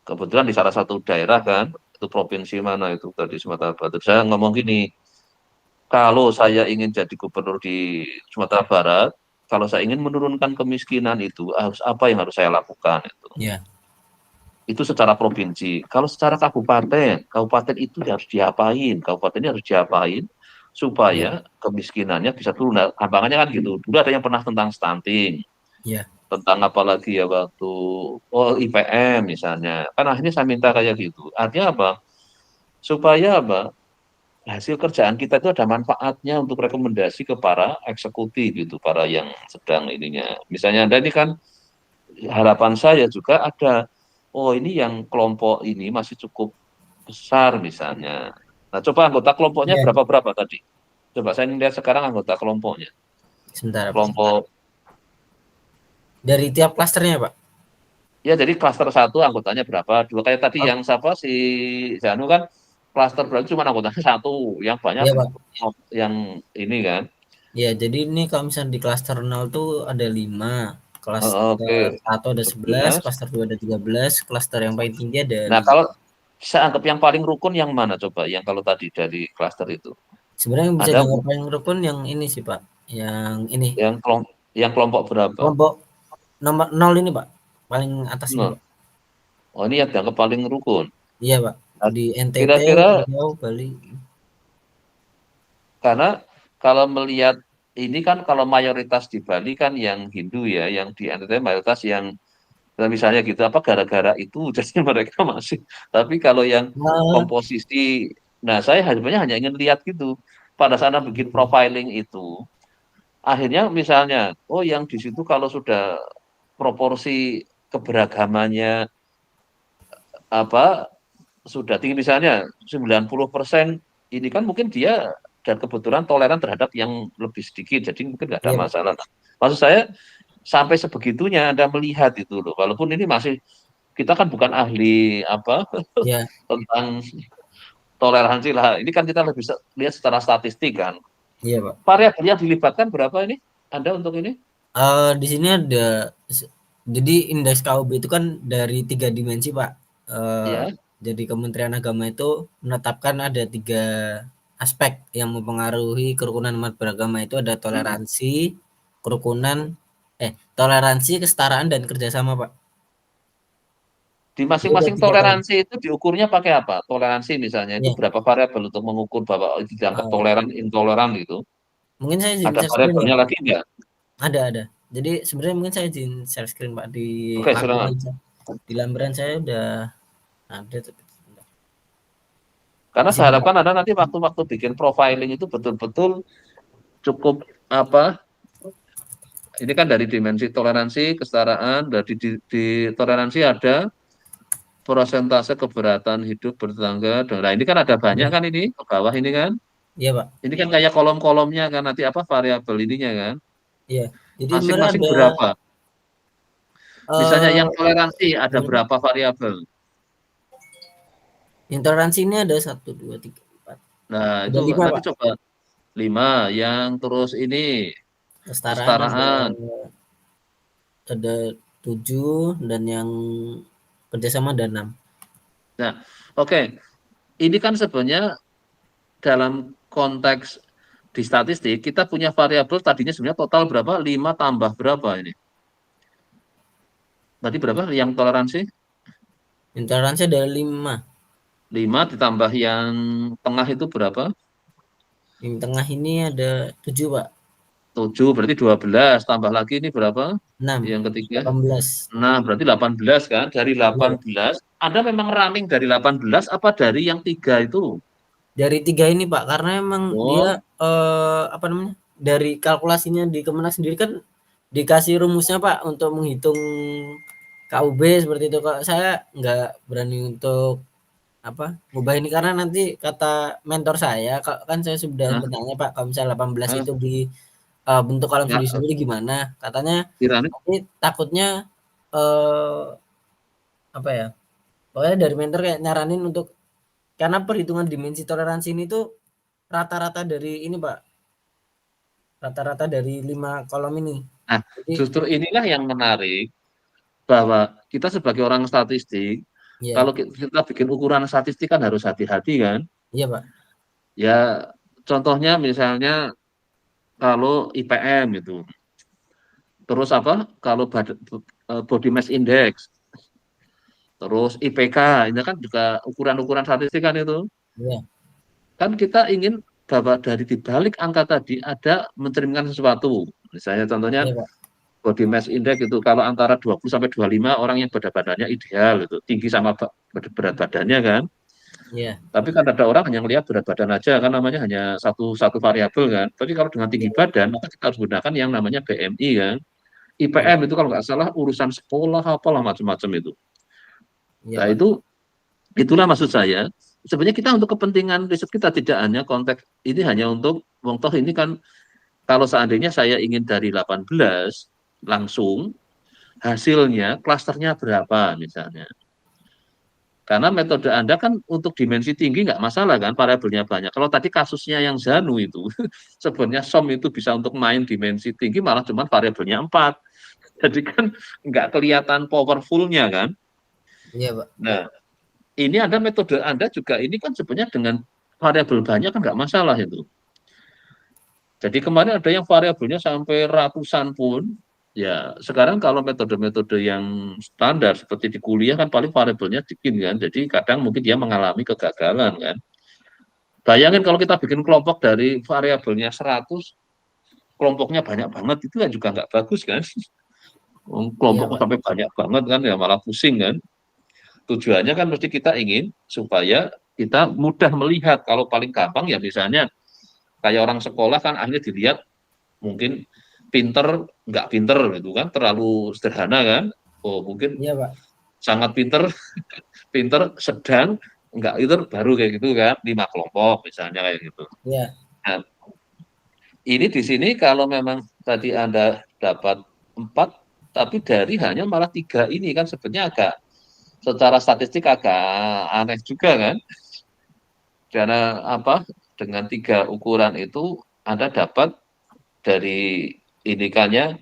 S1: kebetulan di salah satu daerah kan, itu provinsi mana itu tadi Sumatera Barat. Saya ngomong gini, kalau saya ingin jadi gubernur di Sumatera Barat, kalau saya ingin menurunkan kemiskinan itu, harus apa yang harus saya lakukan itu.
S3: ya.
S1: Itu secara provinsi. Kalau secara kabupaten, kabupaten itu harus diapain, kabupaten ini harus diapain
S3: Ya.
S1: supaya kemiskinannya bisa turun. Nah, gampangannya kan gitu. Dulu ada yang pernah tentang stunting,
S3: Ya.
S1: tentang apa lagi ya waktu IPM misalnya. Kan akhirnya saya minta kayak gitu. Artinya apa? Supaya apa? Hasil kerjaan kita itu ada manfaatnya untuk rekomendasi ke para eksekutif gitu, para yang sedang ininya. Misalnya Anda ini kan harapan saya juga ada, oh ini yang kelompok ini masih cukup besar misalnya. Nah, coba anggota kelompoknya
S3: Ya.
S1: berapa-berapa tadi? Coba saya ingin lihat sekarang anggota kelompoknya.
S3: Sebentar, Pak.
S1: Kelompok,
S3: Dari tiap klasternya, Pak.
S1: ya jadi klaster satu anggotanya berapa? Dua kayak tadi
S3: Oh,
S1: yang siapa si Zanu kan klaster berarti cuma anggotanya satu, yang banyak
S3: iya, Pak.
S1: yang ini kan.
S3: Ya, jadi ini kalau misalnya di klaster 0 tuh ada 5,
S1: Oke,
S3: klaster 1 ada 11,
S1: 11.
S3: klaster 2 ada 13, klaster yang paling tinggi ada
S1: Nah,
S3: 5.
S1: kalau saya anggap yang paling rukun yang mana coba? Yang kalau tadi dari klaster itu.
S3: Sebenarnya yang bisa
S1: Ada
S3: dianggap paling rukun yang ini sih, Pak. Yang ini,
S1: yang kelompok berapa?
S3: kelompok nomor 0 ini, Pak. Paling atas ini,
S1: Nah,
S3: Pak.
S1: oh ini yang dianggap paling rukun.
S3: Iya, Pak.
S1: Nah,
S3: Di NTT,
S1: kira-kira
S3: Riau, Bali.
S1: karena kalau melihat ini kan kalau mayoritas di Bali kan yang Hindu ya, yang di NTT mayoritas yang misalnya gitu apa gara-gara itu jadi mereka masih. Tapi kalau yang
S3: Nah,
S1: komposisi, nah saya sebenarnya hanya ingin lihat gitu pada sana bikin profiling itu. Akhirnya misalnya, oh yang di situ kalau sudah proporsi keberagamannya apa sudah tinggi misalnya 90% ini kan mungkin dia dan kebetulan toleran terhadap yang lebih sedikit jadi mungkin nggak ada
S3: iya, Pak.
S1: masalah. Nah, maksud saya sampai sebegitunya Anda melihat itu loh walaupun ini masih kita kan bukan ahli apa
S3: Iya,
S1: tentang toleransi lah ini kan kita lebih lihat secara statistik kan
S3: iya, Pak.
S1: variabel yang dilibatkan berapa ini Anda untuk ini
S3: Di sini ada jadi indeks KUB itu kan dari 3 dimensi, Pak. Eee,
S1: ya.
S3: jadi Kementerian Agama itu menetapkan ada 3 aspek yang mempengaruhi kerukunan umat beragama itu ada
S1: Hmm.
S3: toleransi, kerukunan toleransi, kesetaraan, dan kerjasama, Pak.
S1: Di
S3: Jadi ada
S1: masing-masing
S3: 3
S1: toleransi itu diukurnya pakai apa? Toleransi misalnya itu
S3: ya,
S1: berapa variabel untuk mengukur bahwa itu dianggap
S3: eee,
S1: toleran, intoleran gitu.
S3: mungkin saya izin
S1: Ada
S3: share screen, Pak.
S1: variabelnya lagi nggak?
S3: Ada. Jadi sebenarnya mungkin saya izin share screen, Pak, di
S1: Oke, silakan.
S3: lampiran di lampiran saya udah ada tapi sebentar.
S1: Karena
S3: Di
S1: saya
S3: sini, Pak.
S1: harapkan Anda nanti waktu-waktu bikin profiling itu betul-betul cukup apa? Ini kan dari dimensi toleransi, kesetaraan, dari di toleransi ada persentase keberatan hidup bertetangga. Nah, ini kan ada banyak
S3: Iya,
S1: kan ini ke bawah ini kan.
S3: iya, Pak.
S1: Ini kan kayak kolom-kolomnya kan nanti apa variabel ininya kan.
S3: Iya. Jadi sebenarnya
S1: Masing-masing
S3: ada
S1: berapa? Misalnya yang
S3: eh
S1: toleransi ada
S3: gimana, Pak?
S1: berapa variabel?
S3: Intoleransi ini ada 1, 2, 3, 4.
S1: Nah, itu
S3: Ada 5,
S1: nanti
S3: Pak.
S1: coba 5 yang terus ini
S3: Kesetaraan
S1: kesetaraan.
S3: ada 7 dan yang kerjasama ada 6.
S1: Nah, oke. Ini kan sebenarnya dalam konteks di statistik kita punya variabel tadinya sebenarnya total berapa? 5 tambah berapa ini? Tadi berapa yang toleransi?
S3: Intoleransi ada 5.
S1: 5 ditambah yang tengah itu berapa?
S3: Yang tengah ini ada 7, Pak.
S1: 7 berarti 12 tambah lagi ini berapa?
S3: 6,
S1: Yang ketiga.
S3: 18.
S1: Nah, berarti 18 kan? Dari
S3: Iya, Pak.
S1: 18 Anda memang running dari 18 apa dari yang 3 itu?
S3: Dari 3 ini, Pak, karena emang dia
S1: Oh,
S3: apa namanya? Dari kalkulasinya di Kemenak sendiri kan dikasih rumusnya, Pak, untuk menghitung KUB seperti itu. Kak, saya nggak berani untuk ngubah ini karena nanti kata mentor saya, kan saya sudah
S1: Nah,
S3: bertanya Pak, kalau misalnya 18
S1: nah,
S3: itu bentuk kolom
S1: ya,
S3: sendiri-sendiri gimana? Katanya
S1: kiranya
S3: nanti takutnya eh apa ya? Pokoknya dari mentor kayak nyaranin untuk karena perhitungan dimensi toleransi ini tuh rata-rata dari ini Pak, rata-rata dari 5 kolom ini.
S1: nah,
S3: Jadi
S1: justru inilah yang menarik bahwa kita sebagai orang statistik,
S3: iya,
S1: kalau kita bikin ukuran statistik kan harus hati-hati kan.
S3: iya Pak.
S1: Ya, contohnya misalnya kalau IPM itu, terus apa? Kalau body mass index, terus IPK, ini kan juga ukuran-ukuran statistik kan itu.
S3: Iya,
S1: Kan kita ingin bahwa dari dibalik angka tadi ada mencerminkan sesuatu. Misalnya contohnya
S3: iya Pak.
S1: body mass index itu kalau antara 20 sampai 25 orang yang berat badannya ideal itu, tinggi sama berat badannya kan.
S3: Iya,
S1: Tapi kan ada orang yang lihat berat badan aja kan namanya hanya satu satu variabel kan. Tapi kalau dengan tinggi
S3: iya,
S1: badan maka kita harus gunakan yang namanya BMI kan.
S3: iya,
S1: IPM itu kalau nggak salah urusan sekolah apalah macam-macam itu.
S3: iya
S1: Nah
S3: Pak.
S1: itu itulah maksud saya. Sebenarnya kita untuk kepentingan riset kita tidak hanya konteks ini hanya untuk wong toh ini kan kalau seandainya saya ingin dari 18 langsung hasilnya klasternya berapa misalnya. Karena metode Anda kan untuk dimensi tinggi nggak masalah kan, variabelnya banyak. Kalau tadi kasusnya yang Zanu itu, sebenarnya SOM itu bisa untuk main dimensi tinggi malah cuma variabelnya 4. Jadi kan nggak kelihatan powerfulnya kan.
S3: Iya Pak.
S1: Nah, ini ada metode Anda juga, ini kan sebenarnya dengan variabel banyak kan nggak masalah itu. Jadi kemarin ada yang variabelnya sampai ratusan pun, ya sekarang kalau metode-metode yang standar seperti di kuliah kan paling variabelnya dikit kan, jadi kadang mungkin dia mengalami kegagalan kan. Bayangin kalau kita bikin kelompok dari variabelnya 100, kelompoknya banyak banget, itu kan juga nggak bagus kan.
S3: Iya
S1: Kelompok
S3: Pak.
S1: sampai banyak banget kan, ya malah pusing kan. Tujuannya kan mesti kita ingin supaya kita mudah melihat, kalau paling gampang ya misalnya kayak orang sekolah kan akhirnya dilihat mungkin pinter, nggak pinter gitu kan, terlalu sederhana kan. Oh mungkin
S3: Iya Pak.
S1: sangat pinter, pinter, sedang, nggak pinter, baru kayak gitu kan, 5 kelompok misalnya kayak gitu.
S3: Iya,
S1: Nah, ini di sini kalau memang tadi Anda dapat 4, tapi dari hanya malah 3 ini kan sebenarnya agak secara statistik agak aneh juga kan. Karena apa? Dengan 3 ukuran itu Anda dapat dari indikannya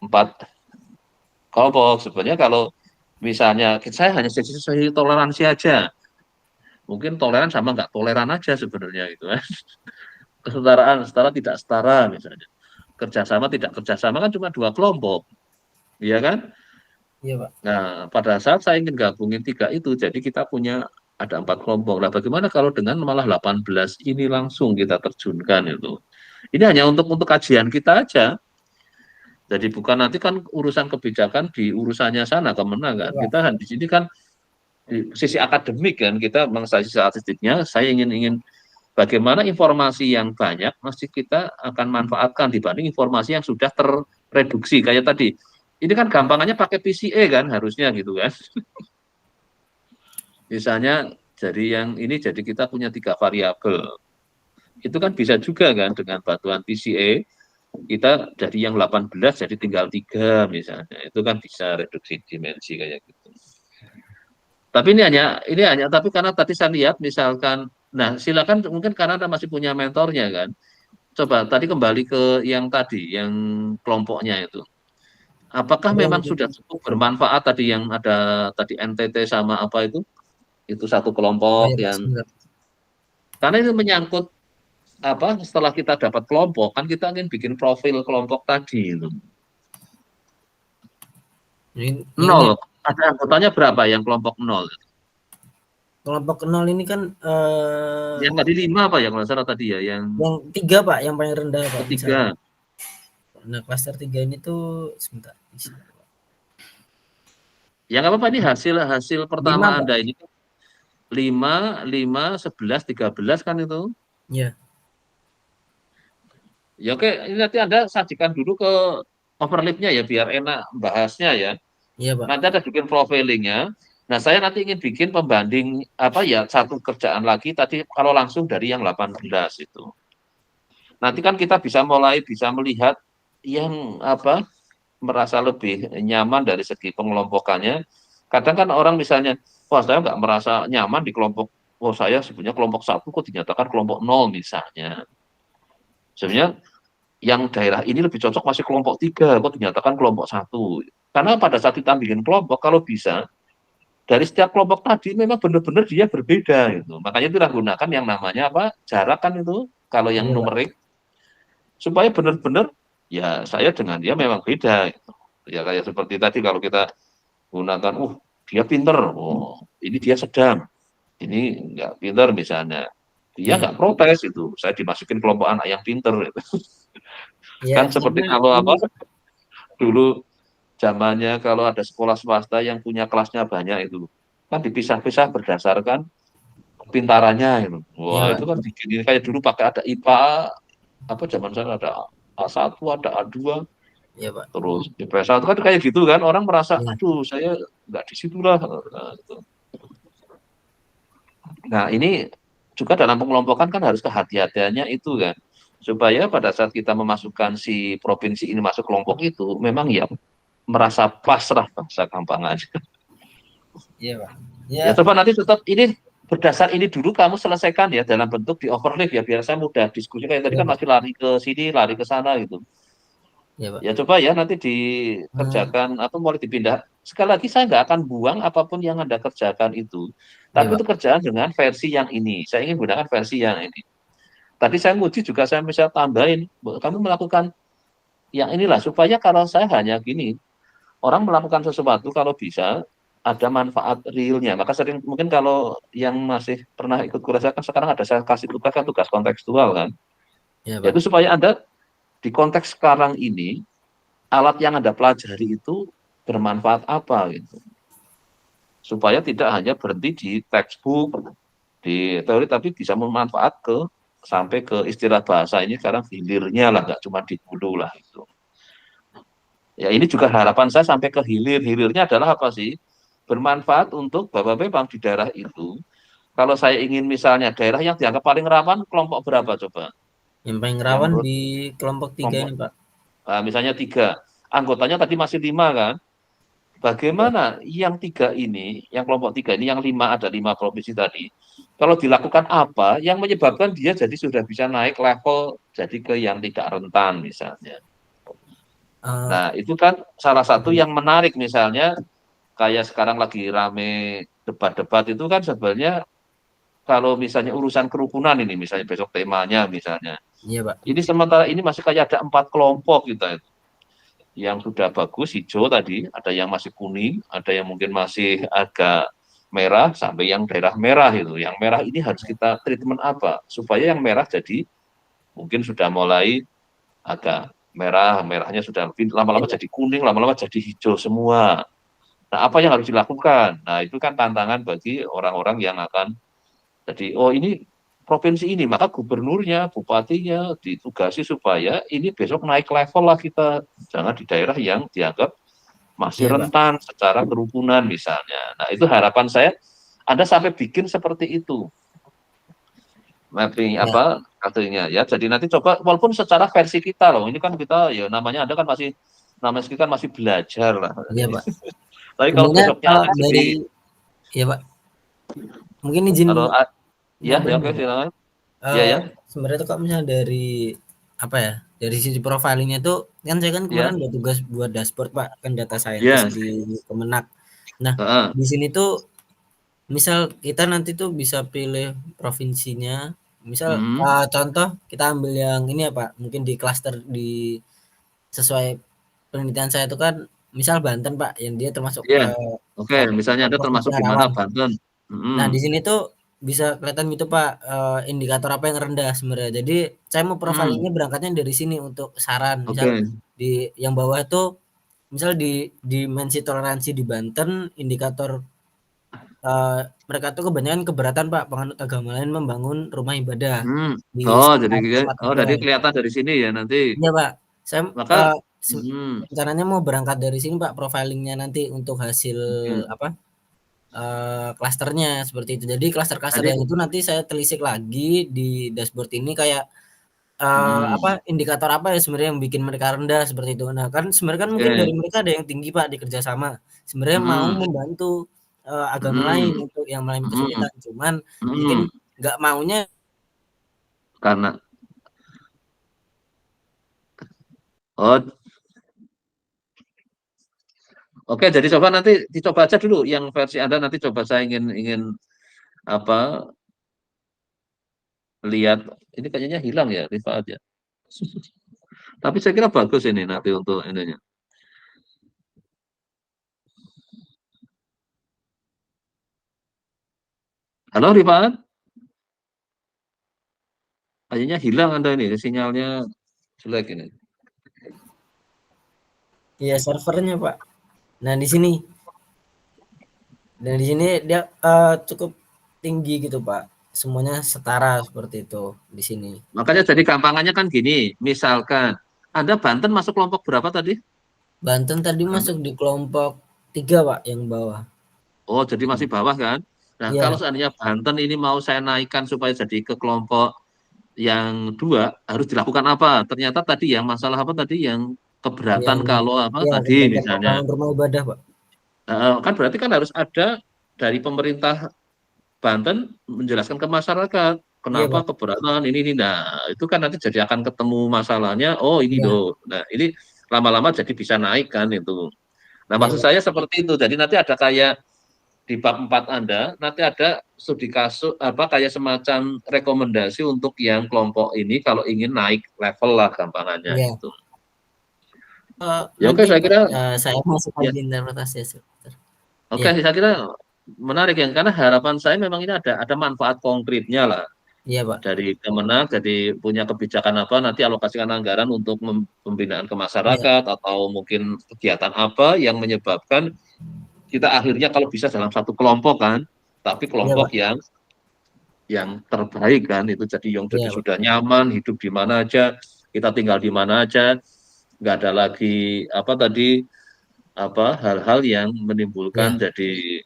S1: 4 kelompok. Sebenarnya kalau misalnya saya hanya sisi toleransi aja, mungkin toleran sama nggak toleran aja sebenarnya itu kan. Kesetaraan, setara tidak setara misalnya. Kerjasama tidak kerjasama kan cuma 2 kelompok, iya kan?
S3: iya Pak.
S1: Nah, pada saat saya ingin gabungin 3 itu, jadi kita punya ada 4 kelompok. Nah, bagaimana kalau dengan malah 18 ini langsung kita terjunkan itu? Ini hanya untuk kajian kita aja. Jadi bukan nanti kan urusan kebijakan di urusannya sana kemenang
S3: Iya
S1: kan.
S3: Pak.
S1: Kita di sini kan di sisi akademik kan kita mengenai statistiknya. Saya ingin bagaimana informasi yang banyak masih kita akan manfaatkan dibanding informasi yang sudah terreduksi kayak tadi. Ini kan gampangannya pakai PCA kan harusnya gitu kan. Misalnya jadi yang ini jadi kita punya 3 variabel. Itu kan bisa juga kan dengan bantuan PCA kita dari yang 18 jadi tinggal 3 misalnya. Itu kan bisa reduksi dimensi kayak gitu. Tapi ini hanya tapi karena tadi saya lihat misalkan nah silakan mungkin karena Anda masih punya mentornya kan. Coba tadi kembali ke yang tadi yang kelompoknya itu. Apakah
S3: Iya,
S1: memang sudah cukup bermanfaat tadi yang ada tadi NTT sama apa itu? Itu satu
S3: oh
S1: kelompok
S3: iya Pak,
S1: yang
S3: sebentar.
S1: karena itu menyangkut apa setelah kita dapat kelompok kan kita ingin bikin profil kelompok tadi itu.
S3: Ini
S1: Nol. Ada anggotanya berapa yang kelompok nol?
S3: kelompok nol ini kan
S1: Yang tadi 5 apa ya kalau nggak salah tadi ya, yang
S3: yang 3 Pak, yang paling rendah Pak misalnya.
S1: ketiga.
S3: Nah, klaster 3 ini tuh sebentar.
S1: Yang apa-apa ini hasil hasil
S3: 5
S1: pertama
S3: Pak.
S1: Anda ini 5, 5, 11, 13 kan itu.
S3: Iya.
S1: Ya oke, ini nanti Anda sajikan dulu ke overlipnya ya biar enak bahasnya ya.
S3: Iya Pak.
S1: Nanti ada bikin profilingnya. Nah, saya nanti ingin bikin pembanding apa ya, satu kerjaan lagi tadi kalau langsung dari yang 18 itu. Nanti kan kita bisa melihat yang apa merasa lebih nyaman dari segi pengelompokannya. Kadang kan orang misalnya, wah saya nggak merasa nyaman di kelompok, oh saya sebenarnya kelompok satu kok dinyatakan kelompok nol misalnya. Sebenarnya yang daerah ini lebih cocok masih kelompok tiga, kok dinyatakan kelompok satu. Karena pada saat kita bikin kelompok, kalau bisa dari setiap kelompok tadi memang benar-benar dia berbeda gitu. Makanya kita gunakan yang namanya apa? Jarak kan itu kalau yang
S3: Iya, Pak.
S1: numerik supaya benar-benar ya saya dengan dia memang beda gitu. Ya kayak seperti tadi kalau kita gunakan dia pinter, oh ini dia sedang, ini enggak pinter misalnya. Dia
S3: Iya.
S1: nggak protes itu. Saya dimasukin kelompok anak yang pinter gitu.
S3: Iya,
S1: Kan seperti
S3: karena
S1: kalau
S3: ini
S1: apa
S3: Pak,
S1: dulu zamannya kalau ada sekolah swasta yang punya kelasnya banyak itu kan dipisah-pisah berdasarkan pintarannya gitu.
S3: iya,
S1: Wah,
S3: Pak.
S1: itu kan bikin kayak dulu pakai ada IPA apa zaman saya ada A1, ada A2,
S3: Iya, Pak.
S1: terus IPS 1 kan kayak gitu kan orang merasa
S3: Iya.
S1: aduh saya nggak di situlah. Nah, gitu. Nah, ini juga dalam pengelompokan kan harus kehati-hatiannya itu kan supaya pada saat kita memasukkan si provinsi ini masuk kelompok itu memang ya merasa pasrah bahasa gampang aja.
S3: Iya, Pak. Iya,
S1: Ya coba nanti tetap ini berdasar ini dulu kamu selesaikan ya dalam bentuk di overlay ya biar saya mudah diskusi kayak tadi
S3: iya,
S1: kan
S3: Pak.
S1: masih lari ke sini lari ke sana gitu.
S3: Iya, Pak.
S1: Ya coba ya nanti
S3: Hmm,
S1: dikerjakan atau mulai dipindah. Sekali lagi saya nggak akan buang apapun yang Anda kerjakan itu.
S3: iya,
S1: Tapi
S3: Pak.
S1: itu kerjaan dengan versi yang ini. Saya ingin gunakan versi yang ini. Tadi saya nguji juga saya bisa tambahin. Kamu melakukan yang inilah supaya kalau saya hanya gini, orang melakukan sesuatu kalau bisa ada manfaat realnya. Maka sering mungkin kalau yang masih pernah ikut kuliah saya kan sekarang ada saya kasih tugas kan tugas kontekstual kan.
S3: Iya, Pak.
S1: Yaitu supaya Anda di konteks sekarang ini alat yang Anda pelajari itu bermanfaat apa gitu. Supaya tidak hanya berhenti di textbook, di teori tapi bisa bermanfaat sampai ke istilah bahasa ini sekarang hilirnya lah, nggak cuma di hulu lah itu. Ya ini juga harapan saya sampai ke hilir. Hilirnya adalah apa sih? Bermanfaat untuk Bapak memang di daerah itu. Kalau saya ingin misalnya daerah yang dianggap paling rawan kelompok berapa coba?
S3: Yang paling
S1: Yang
S3: rawan
S1: menurut
S3: di kelompok 3
S1: kelompok
S3: ini, Pak.
S1: misalnya tiga, anggotanya tadi masih 5 kan?
S3: Iya.
S1: Bagaimana yang tiga ini, yang kelompok tiga ini, yang 5 ada 5 provinsi tadi, kalau dilakukan apa yang menyebabkan dia jadi sudah bisa naik level jadi ke yang tidak rentan misalnya.
S3: Eh,
S1: Nah itu kan salah satu yang menarik misalnya kayak sekarang lagi rame debat-debat itu kan sebenarnya kalau misalnya urusan kerukunan ini misalnya besok temanya misalnya
S3: iya, Pak.
S1: ini sementara ini masih kayak ada 4 kelompok kita yang sudah bagus hijau tadi ada yang masih kuning ada yang mungkin masih agak merah sampai yang daerah merah itu yang merah ini harus kita treatment apa supaya yang merah jadi mungkin sudah mulai agak merahnya sudah
S3: Iya,
S1: lama-lama
S3: Pak.
S1: jadi kuning lama-lama jadi hijau semua. Nah, apa yang harus dilakukan? Nah, itu kan tantangan bagi orang-orang yang akan jadi, oh ini provinsi ini, maka gubernurnya, bupatinya ditugasi supaya ini besok naik level lah kita. Jangan di daerah yang dianggap masih
S3: Iya, Pak.
S1: rentan secara kerukunan misalnya. Nah, itu harapan saya Anda sampai bikin seperti itu. Mapping
S3: Ya,
S1: apa katanya ya. Jadi nanti coba walaupun secara versi kita loh. Ini kan kita ya namanya Anda kan masih namanya kita kan masih belajar lah.
S3: iya, Pak.
S1: Tapi kalau
S3: Sebenarnya
S1: besoknya
S3: kalau
S1: anak
S3: dari
S1: jadi
S3: iya, Pak. Mungkin izin
S1: kalau ya, ya
S3: nyampein
S1: oke
S3: dulu.
S1: silakan. Ya
S3: Eh,
S1: ya,
S3: sebenarnya tuh kalau misalnya dari apa ya? Dari sisi profilingnya tuh kan saya kan
S1: ya,
S3: kemarin ada tugas buat dashboard, Pak, kan data scientist
S1: ya,
S3: di Kemenak. Nah,
S1: heeh,
S3: di sini tuh misal kita nanti tuh bisa pilih provinsinya, misal
S1: mhm,
S3: contoh kita ambil yang ini ya, Pak, mungkin di klaster di sesuai penelitian saya itu kan misal Banten, Pak, yang dia termasuk
S1: iya, oke, misalnya Anda
S3: provinsi
S1: termasuk di
S3: yang
S1: mana
S3: rawan.
S1: Banten, mhm,
S3: Nah, di sini tuh bisa kelihatan gitu, Pak, indikator apa yang rendah sebenarnya. Jadi saya mau
S1: mmm,
S3: profiling-nya berangkatnya dari sini untuk saran. Misal
S1: oke,
S3: di yang bawah itu misal di dimensi toleransi di Banten indikator, mereka tuh kebanyakan keberatan, Pak, penganut agama lain membangun rumah ibadah
S1: mmm,
S3: di
S1: oh
S3: sekitar tempat tinggal
S1: jadi
S3: lain.
S1: kelihatan dari sini ya nanti,
S3: Iya, Pak. Saya,
S1: maka
S3: eee, se
S1: mhm,
S3: rencananya mau berangkat dari sini, Pak, profiling-nya nanti untuk hasil
S1: oke,
S3: apa, klasternya seperti itu. Jadi klaster-klaster yang itu nanti saya telisik lagi di dashboard ini kayak indikator apa ya sebenarnya yang bikin mereka rendah seperti itu. Nah, kan sebenarnya kan mungkin dari mereka ada yang tinggi Pak di kerjasama. Sebenarnya mau membantu agama lain untuk yang mengalami kesulitan, cuman mungkin nggak maunya
S1: karena Oke, jadi coba nanti dicoba aja dulu yang versi Anda, nanti coba saya ingin apa lihat ini kayaknya hilang ya Rifaat ya. Tapi saya kira bagus ini nanti untuk ininya. Halo Rifaat? Kayaknya hilang Anda ini, sinyalnya jelek ini.
S3: Iya, servernya Pak. Nah di sini, dan di sini dia cukup tinggi gitu Pak. Semuanya setara seperti itu di sini.
S1: Makanya jadi gampangannya kan gini, misalkan Anda Banten masuk kelompok berapa tadi?
S3: Banten tadi masuk di kelompok 3 Pak, yang bawah.
S1: Oh, jadi masih bawah kan? Nah,
S3: Ya.
S1: kalau seandainya Banten ini mau saya naikkan supaya jadi ke kelompok yang 2, harus dilakukan apa? Ternyata tadi yang masalah apa tadi yang keberatan kalau apa
S3: ya,
S1: tadi misalnya.
S3: rumah ibadah Pak.
S1: Kan berarti kan harus ada dari pemerintah Banten menjelaskan ke masyarakat kenapa keberatan ini. Nah, itu kan nanti jadi akan ketemu masalahnya. Oh, ini loh. Nah, ini lama-lama jadi bisa naik kan itu. Nah, maksud saya seperti itu. Jadi nanti ada kayak di bab 4 Anda, nanti ada studi kasus kayak semacam rekomendasi untuk yang kelompok ini kalau ingin naik level lah gampangannya itu. Ya oke, saya kira
S3: saya masuk lagi interpretasi sebentar.
S1: Oke, saya kira menarik ya, karena harapan saya memang ini ada manfaat konkretnya lah.
S3: Iya Pak.
S1: Dari Kemenak, jadi punya kebijakan apa, nanti alokasikan anggaran untuk pembinaan ke masyarakat atau mungkin kegiatan apa yang menyebabkan kita akhirnya kalau bisa dalam satu kelompok kan, tapi kelompok yang terbaik kan, itu jadi yang jadi sudah nyaman, hidup di mana aja, kita tinggal di mana aja, nggak ada lagi hal-hal yang menimbulkan jadi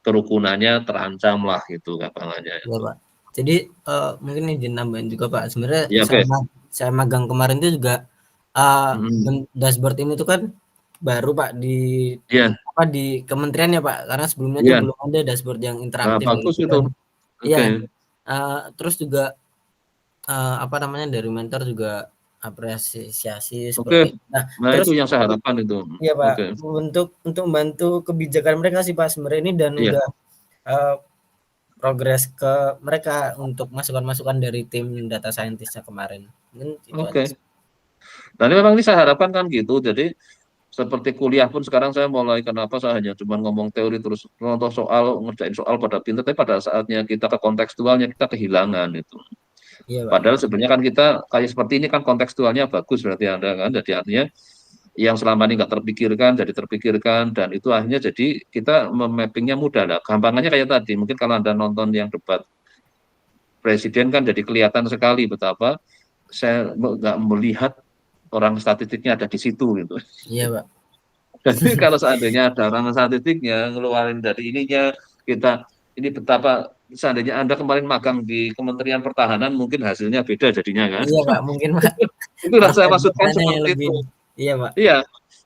S1: kerukunannya terancam lah gitu gampangannya.
S3: Ya Pak. Jadi mungkin izin nambahin juga Pak. Sebenarnya saya magang kemarin itu juga dashboard ini tuh kan baru Pak di kementerian ya Pak. Karena sebelumnya tuh belum ada dashboard yang interaktif.
S1: Bagus itu.
S3: Iya. Terus juga dari mentor juga apresiasi seperti itu.
S1: Nah terus, itu yang saya harapkan itu.
S3: Iya Pak, untuk membantu kebijakan mereka sih Pak sebenarnya ini, dan udah progres ke mereka untuk masukan-masukan dari tim data scientist-nya kemarin.
S1: Nah ini memang ini saya harapkan kan gitu, jadi seperti kuliah pun sekarang saya mulai, kenapa saya hanya cuma ngomong teori terus nonton soal, ngerjain soal pada pintar, tapi pada saatnya kita ke kontekstualnya kita kehilangan itu. Padahal sebenarnya kan kita kayak seperti ini kan kontekstualnya bagus berarti Anda kan, jadi artinya yang selama ini nggak terpikirkan jadi terpikirkan, dan itu akhirnya jadi kita memappingnya mudah lah. Gampangannya kayak tadi, mungkin kalau Anda nonton yang debat presiden kan jadi kelihatan sekali betapa saya nggak melihat orang statistiknya ada di situ gitu.
S3: Iya Pak.
S1: Jadi kalau seandainya ada orang statistiknya ngeluarin dari ininya, kita ini betapa seandainya Anda kemarin magang di Kementerian Pertahanan mungkin hasilnya beda jadinya kan.
S3: Iya Pak, mungkin Pak.
S1: Itu saya maksudkan seperti itu.
S3: Iya Pak.
S1: Iya.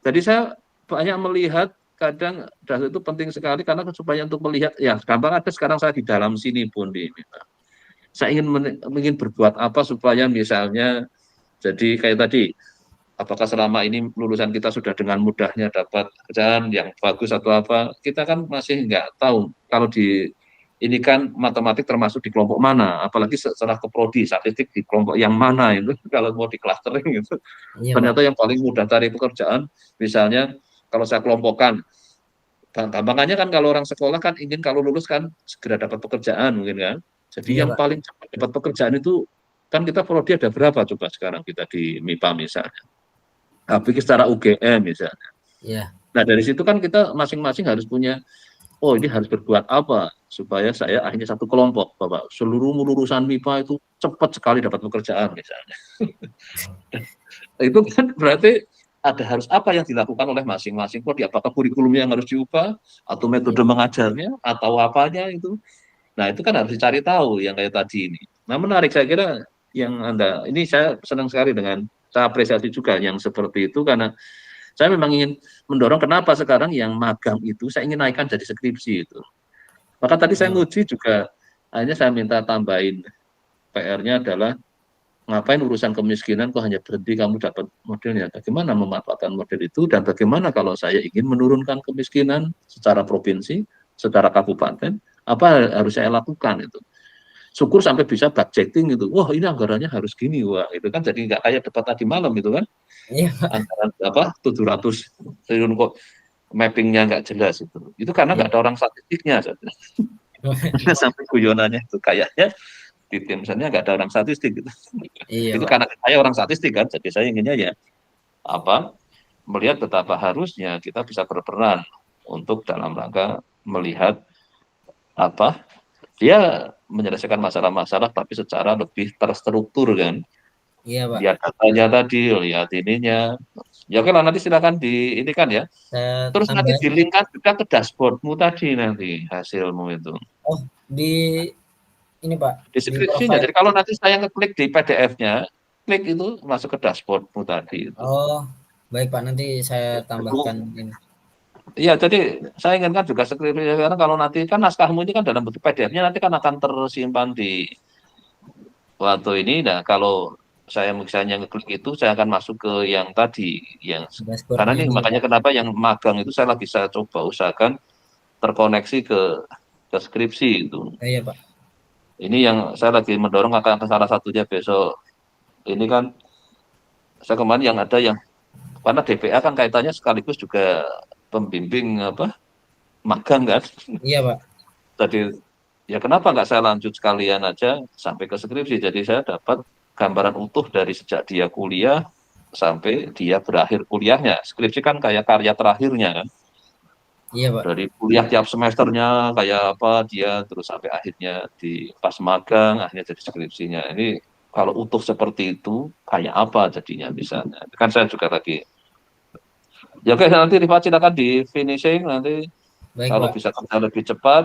S1: Jadi saya banyak melihat kadang data itu penting sekali karena supaya untuk melihat ya gampang ada sekarang saya di dalam sini pun saya ingin berbuat apa supaya misalnya jadi kayak tadi, apakah selama ini lulusan kita sudah dengan mudahnya dapat kerjaan yang bagus atau apa, kita kan masih nggak tahu kalau di ini kan matematik termasuk di kelompok mana, apalagi secara keprodi statistik di kelompok yang mana itu kalau mau di clustering gitu. Ternyata yang paling mudah cari pekerjaan, misalnya kalau saya kelompokkan, gampangannya kan kalau orang sekolah kan ingin kalau lulus kan segera dapat pekerjaan mungkin kan. Jadi yang paling cepat dapat pekerjaan itu kan kita prodi ada berapa coba sekarang kita di MIPA misalnya. Tapi secara UGM misalnya. Nah dari situ kan kita masing-masing harus punya, oh ini harus berbuat apa supaya saya akhirnya satu kelompok, Bapak. Seluruh lulusan MIPA itu cepat sekali dapat pekerjaan misalnya. Itu kan berarti ada harus apa yang dilakukan oleh masing-masing prodi, apakah kurikulumnya yang harus diubah atau metode mengajarnya atau apanya itu. Nah, itu kan harus dicari tahu yang kayak tadi ini. Nah, menarik saya kira yang Anda ini, saya senang sekali dengan, saya apresiasi juga yang seperti itu, karena saya memang ingin mendorong kenapa sekarang yang magang itu saya ingin naikkan jadi skripsi itu. Maka tadi saya nguji juga, hanya saya minta tambahin PR-nya adalah ngapain urusan kemiskinan kok hanya berhenti kamu dapat modelnya, bagaimana memanfaatkan model itu, dan bagaimana kalau saya ingin menurunkan kemiskinan secara provinsi, secara kabupaten, apa harus saya lakukan itu. Syukur sampai bisa budgeting itu, wah ini anggarannya harus gini, wah itu kan jadi nggak kayak debat tadi malam itu kan,
S3: Iya,
S1: anggaran apa 700 triliun kok mappingnya nggak jelas itu karena nggak ada orang statistiknya. Sampai guyonannya itu kayaknya di tim misalnya nggak ada orang statistik gitu.
S3: Iya,
S1: Itu
S3: Pak.
S1: karena saya orang statistik kan, jadi saya inginnya ya apa, melihat betapa harusnya kita bisa berperan untuk dalam rangka melihat apa, dia menyelesaikan masalah-masalah tapi secara lebih terstruktur kan.
S3: Iya, Pak.
S1: Lihat datanya tadi, lihat ininya. Ya oke lah, nanti silakan di ini kan ya.
S3: Saya
S1: Terus nanti
S3: tambahin.
S1: di-link-kan juga ke dashboardmu tadi nanti hasilmu itu.
S3: Oh, di ini, Pak,
S1: Di
S3: di
S1: skripsinya.
S3: profile.
S1: Jadi kalau nanti saya ngeklik di PDF-nya, klik itu masuk ke dashboardmu tadi itu.
S3: Oh, baik, Pak, nanti saya tambahkan ini.
S1: Iya, jadi saya inginkan juga skripsi, karena kalau nanti kan naskahmu ini kan dalam bentuk PDF-nya nanti kan akan tersimpan di waktu ini. Nah, kalau saya misalnya ngeklik itu, saya akan masuk ke yang tadi, yang karena
S3: Dashboard-nya
S1: ini
S3: ini,
S1: makanya
S3: Pak.
S1: kenapa yang magang itu saya lagi saya coba usahakan terkoneksi ke skripsi itu.
S3: Iya, Pak.
S1: Ini yang saya lagi mendorong akan salah satunya besok. Ini kan saya kemarin yang ada yang karena DPA kan kaitannya sekaligus juga pembimbing apa magang kan.
S3: Iya, Pak.
S1: Tadi ya kenapa nggak saya lanjut sekalian aja sampai ke skripsi. Jadi saya dapat gambaran utuh dari sejak dia kuliah sampai dia berakhir kuliahnya. Skripsi kan kayak karya terakhirnya kan.
S3: Iya, Pak.
S1: Dari kuliah tiap semesternya kayak apa dia, terus sampai akhirnya di pas magang akhirnya jadi skripsinya. Ini kalau utuh seperti itu kayak apa jadinya misalnya. Kan saya juga lagi. Ya oke, nanti Rifat silakan di finishing nanti
S3: Baik,
S1: kalau
S3: Pak.
S1: bisa kerja lebih cepat.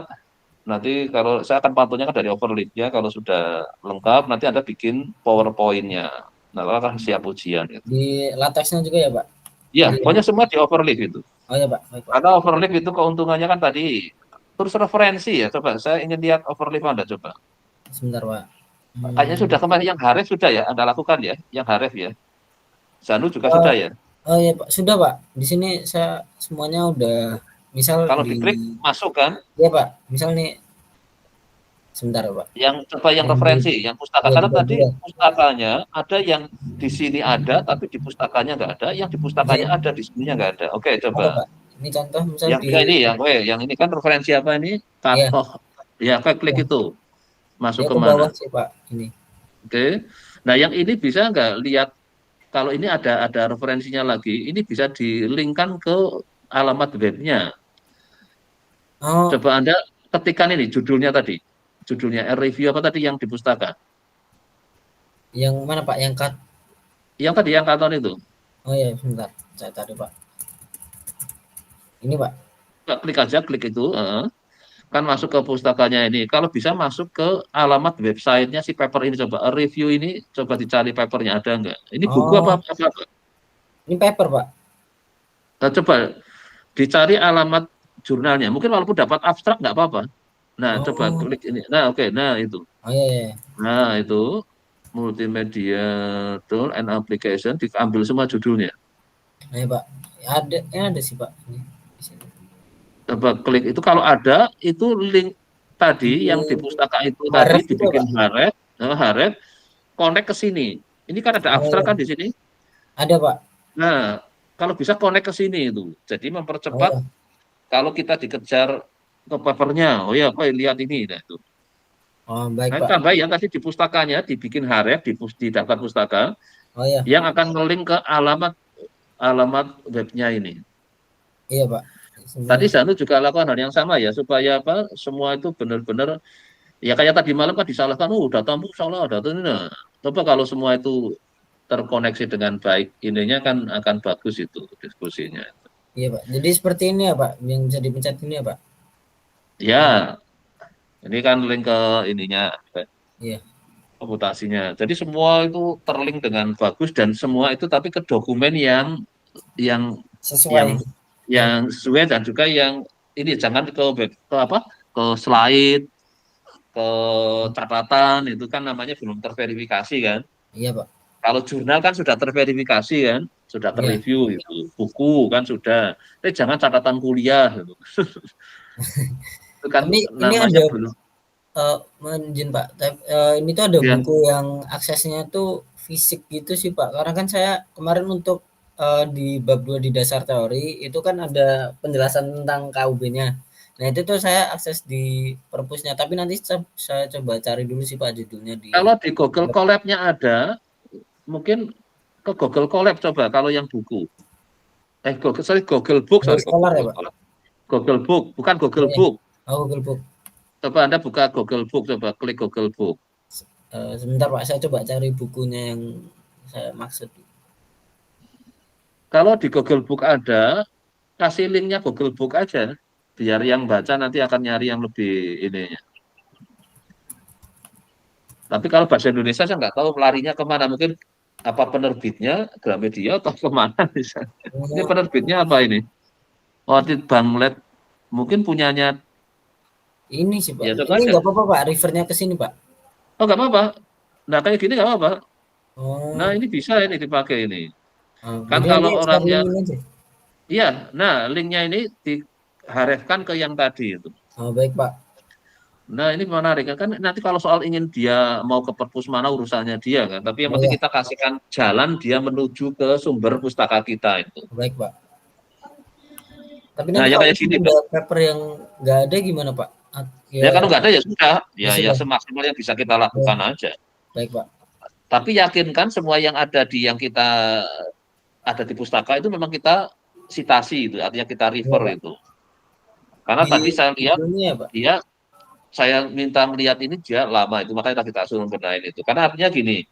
S1: Nanti kalau saya akan pantulnya kan dari overlay-nya, kalau sudah lengkap nanti Anda bikin PowerPoint-nya. Nah, akan siap ujian gitu.
S3: Di latexnya juga ya, Pak?
S1: Iya,
S3: Di-
S1: pokoknya semua di overlay gitu.
S3: Oh ya, Pak. Baik, Pak.
S1: Karena overlay itu keuntungannya kan tadi terus referensi ya. Coba saya ingin lihat overlay Anda coba.
S3: Sebentar, Pak.
S1: Kayaknya sudah kemarin yang Haref sudah ya Anda lakukan ya, yang Haref ya. Zanu juga
S3: Oh,
S1: sudah ya.
S3: oh ya, Pak. Sudah, Pak. Di sini saya semuanya udah misal
S1: Kalau
S3: di
S1: diklik masuk kan,
S3: ya, Pak. Misal nih sebentar, Pak.
S1: yang coba yang
S3: Yang
S1: referensi, yang pustaka.
S3: ya,
S1: Karena
S3: dua,
S1: tadi
S3: dua.
S1: pustakanya ada yang di sini ada, tapi di pustakanya nggak ada. Yang di pustakanya
S3: Oke,
S1: ada, di sininya nggak ada. Oke,
S3: ada,
S1: coba.
S3: Pak. Ini contoh misal
S1: Yang
S3: di
S1: enggak ini, yang ini kan referensi apa ini?
S3: ya,
S1: Katoh. Ya, oke, klik
S3: ya,
S1: itu. Masuk
S3: dia
S1: ke
S3: ke
S1: mana?
S3: bawah sih, Pak. Ini.
S1: Oke. Nah, yang ini bisa nggak lihat kalau ini ada referensinya lagi, ini bisa di-link-kan ke alamat webnya.
S3: Oh,
S1: Coba Anda ketikkan ini judulnya tadi. Judulnya review apa tadi yang di pustaka?
S3: yang mana, Pak? Yang cut.
S1: Yang tadi yang kantor itu.
S3: Oh ya, sebentar. Saya cari, Pak. Ini, Pak.
S1: Klik aja, klik itu. Kan masuk ke pustakanya ini. Kalau bisa masuk ke alamat websitenya si paper ini. Coba review ini, coba dicari papernya ada nggak. Ini buku
S3: Oh,
S1: apa?
S3: ini paper, Pak.
S1: Nah, coba dicari alamat jurnalnya. Mungkin walaupun dapat abstrak nggak apa-apa. Nah, coba
S3: Oh,
S1: klik ini. Nah, oke. Nah, itu.
S3: oh ya, ya.
S1: Nah, itu multimedia tool and application diambil semua judulnya.
S3: Nah, ya, Pak. Ada sih, Pak. Ini di sini.
S1: Coba klik itu kalau ada itu link tadi yang di
S3: Di
S1: pustaka itu tadi
S3: Haref juga,
S1: dibikin
S3: Pak.
S1: Haref connect ke sini. Ini kan ada
S3: Oh
S1: abstrak
S3: ya,
S1: kan di sini.
S3: ada, Pak.
S1: Nah, kalau bisa connect ke sini itu. Jadi
S3: Oh
S1: mempercepat
S3: ya.
S1: kalau kita dikejar ke papernya. Oh ya, Pak, lihat ini. Nah, itu.
S3: Oh, baik,
S1: Nah,
S3: Pak.
S1: tambah yang tadi di pustakanya dibikin Haref di daftar pustaka
S3: Oh ya.
S1: yang akan nge-link ke alamat webnya ini.
S3: Iya, Pak.
S1: Tadi
S3: Sebentar.
S1: Zanu juga lakukan hal yang sama ya, supaya apa semua itu benar-benar ya kayak tadi malam kan disalahkan, datamu salah, data ini. Nah, coba kalau semua itu terkoneksi dengan baik, ininya kan akan bagus itu diskusinya.
S3: Iya Pak. Jadi seperti ini ya Pak, yang bisa dipencet ini ya Pak.
S1: Ya, ini kan link ke ininya,
S3: Iya.
S1: komputasinya. Jadi semua itu terlink dengan bagus dan semua itu tapi ke dokumen yang
S3: Sesuai.
S1: yang yang sesuai dan juga yang ini jangan ke apa? Ke slide, ke catatan itu kan namanya belum terverifikasi kan.
S3: Iya Pak.
S1: Kalau jurnal kan sudah terverifikasi kan, sudah
S3: Iya.
S1: terreview itu. Buku kan sudah. Tapi jangan catatan kuliah gitu. Itu kan
S3: Tapi ini
S1: namanya
S3: ada
S1: belum.
S3: izin Pak, ini tuh ada
S1: Ya,
S3: buku yang aksesnya tuh fisik gitu sih Pak. Karena kan saya kemarin untuk di bab 2 di dasar teori itu kan ada penjelasan tentang KUB-nya. Nah, itu tuh saya akses di perpusnya, tapi nanti saya coba cari dulu sih Pak judulnya di
S1: kalau di Google Colab-nya ada, mungkin ke Google Colab coba kalau yang buku. Google Book,
S3: Google Scholar ya
S1: Google
S3: Pak.
S1: Colab. Google Book, bukan Google
S3: Iya.
S1: Book.
S3: Oh, Google Book.
S1: Coba Anda buka Google Book, coba klik Google Book.
S3: Sebentar Pak, saya coba cari bukunya yang saya maksud.
S1: Kalau di Google Book ada, kasih linknya Google Book aja, biar yang baca nanti akan nyari yang lebih ininya. Tapi kalau bahasa Indonesia saya nggak tahu larinya kemana, mungkin apa penerbitnya Gramedia atau kemana misalnya. Ini
S3: Oh,
S1: penerbitnya apa ini? Audit Banglet, mungkin punyanya,
S3: ini sih Pak.
S1: ya coba
S3: Ini
S1: aja.
S3: nggak apa-apa Pak, refernya ke sini Pak.
S1: Oh nggak apa-apa. Nah kayak gini nggak apa-apa. Nah
S3: Oh,
S1: ini bisa ini dipakai ini. Kan
S3: jadi nanti
S1: kalau
S3: share
S1: orangnya,
S3: link aja.
S1: iya, nah linknya ini diharapkan ke yang tadi itu.
S3: Oh, baik Pak.
S1: Nah ini menarik kan nanti kalau soal ingin dia mau ke perpus mana urusannya dia kan. Tapi yang
S3: Oh
S1: penting
S3: ya,
S1: kita kasihkan jalan dia menuju ke sumber pustaka kita itu.
S3: baik Pak. Tapi
S1: Nah
S3: nanti
S1: ya
S3: kalau
S1: kayak gini
S3: ada
S1: Pak.
S3: paper yang nggak ada gimana Pak?
S1: Ya
S3: Ya,
S1: kalau nggak ada ya sudah,
S3: ya
S1: ya
S3: sudah.
S1: semaksimal yang bisa kita lakukan
S3: Ya,
S1: aja.
S3: baik Pak.
S1: Tapi yakinkan semua yang ada di yang kita ada di pustaka itu memang kita citasi itu, artinya kita
S3: Ya
S1: refer
S3: Pak.
S1: itu. Karena
S3: Di
S1: tadi saya lihat
S3: judulnya ya Pak.
S1: dia, saya minta melihat ini dia lama itu, makanya tadi tak suruh benahin itu. Karena artinya gini,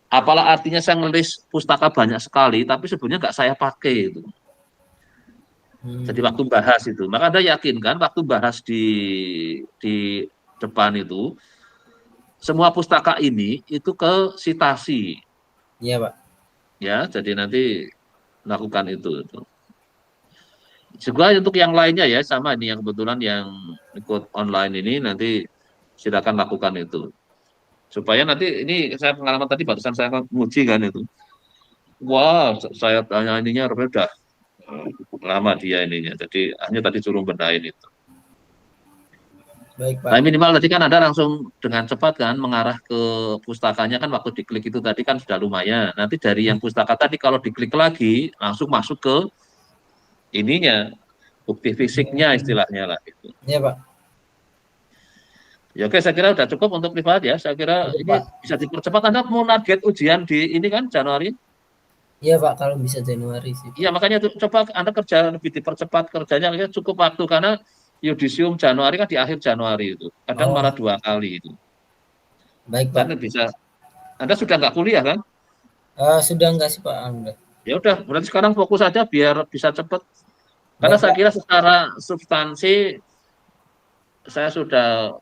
S1: apalah artinya saya ngelis pustaka banyak sekali, tapi sebenarnya nggak saya pakai itu. Jadi
S3: Hmm,
S1: waktu bahas itu, maka Anda yakin kan waktu bahas di depan itu, semua pustaka ini itu ke citasi,
S3: iya Pak.
S1: ya. Jadi nanti lakukan itu. Juga untuk yang lainnya ya sama ini yang kebetulan yang ikut online ini nanti silakan lakukan itu. Supaya nanti ini saya pengalaman tadi barusan saya nguji kan itu. Wah, saya tanya ininya udah lama dia ininya. Jadi hanya tadi suruh bedain itu.
S3: Baik Pak.
S1: Tapi minimal tadi kan ada langsung dengan cepat kan mengarah ke pustakanya kan waktu diklik itu tadi kan sudah lumayan. Nanti dari yang pustaka tadi kalau diklik lagi langsung masuk ke ininya bukti fisiknya istilahnya lah itu.
S3: Iya Pak.
S1: Ya oke, saya kira sudah cukup untuk privat ya. Saya kira
S3: Cukup,
S1: ini
S3: Pak.
S1: bisa dipercepat. Anda mau target ujian di ini kan Januari?
S3: Iya Pak, kalau bisa Januari sih Pak.
S1: Iya, makanya coba Anda kerja lebih dipercepat kerjanya ya cukup waktu karena yudisium Januari kan di akhir Januari itu. Kadang
S3: Oh,
S1: malah 2 kali itu.
S3: baik
S1: Dan
S3: Pak.
S1: bisa Anda sudah nggak kuliah kan?
S3: Sudah enggak sih Pak? Udah.
S1: Ya udah, berarti sekarang fokus saja biar bisa cepat. Karena
S3: Baik
S1: saya
S3: Pak.
S1: kira secara substansi saya sudah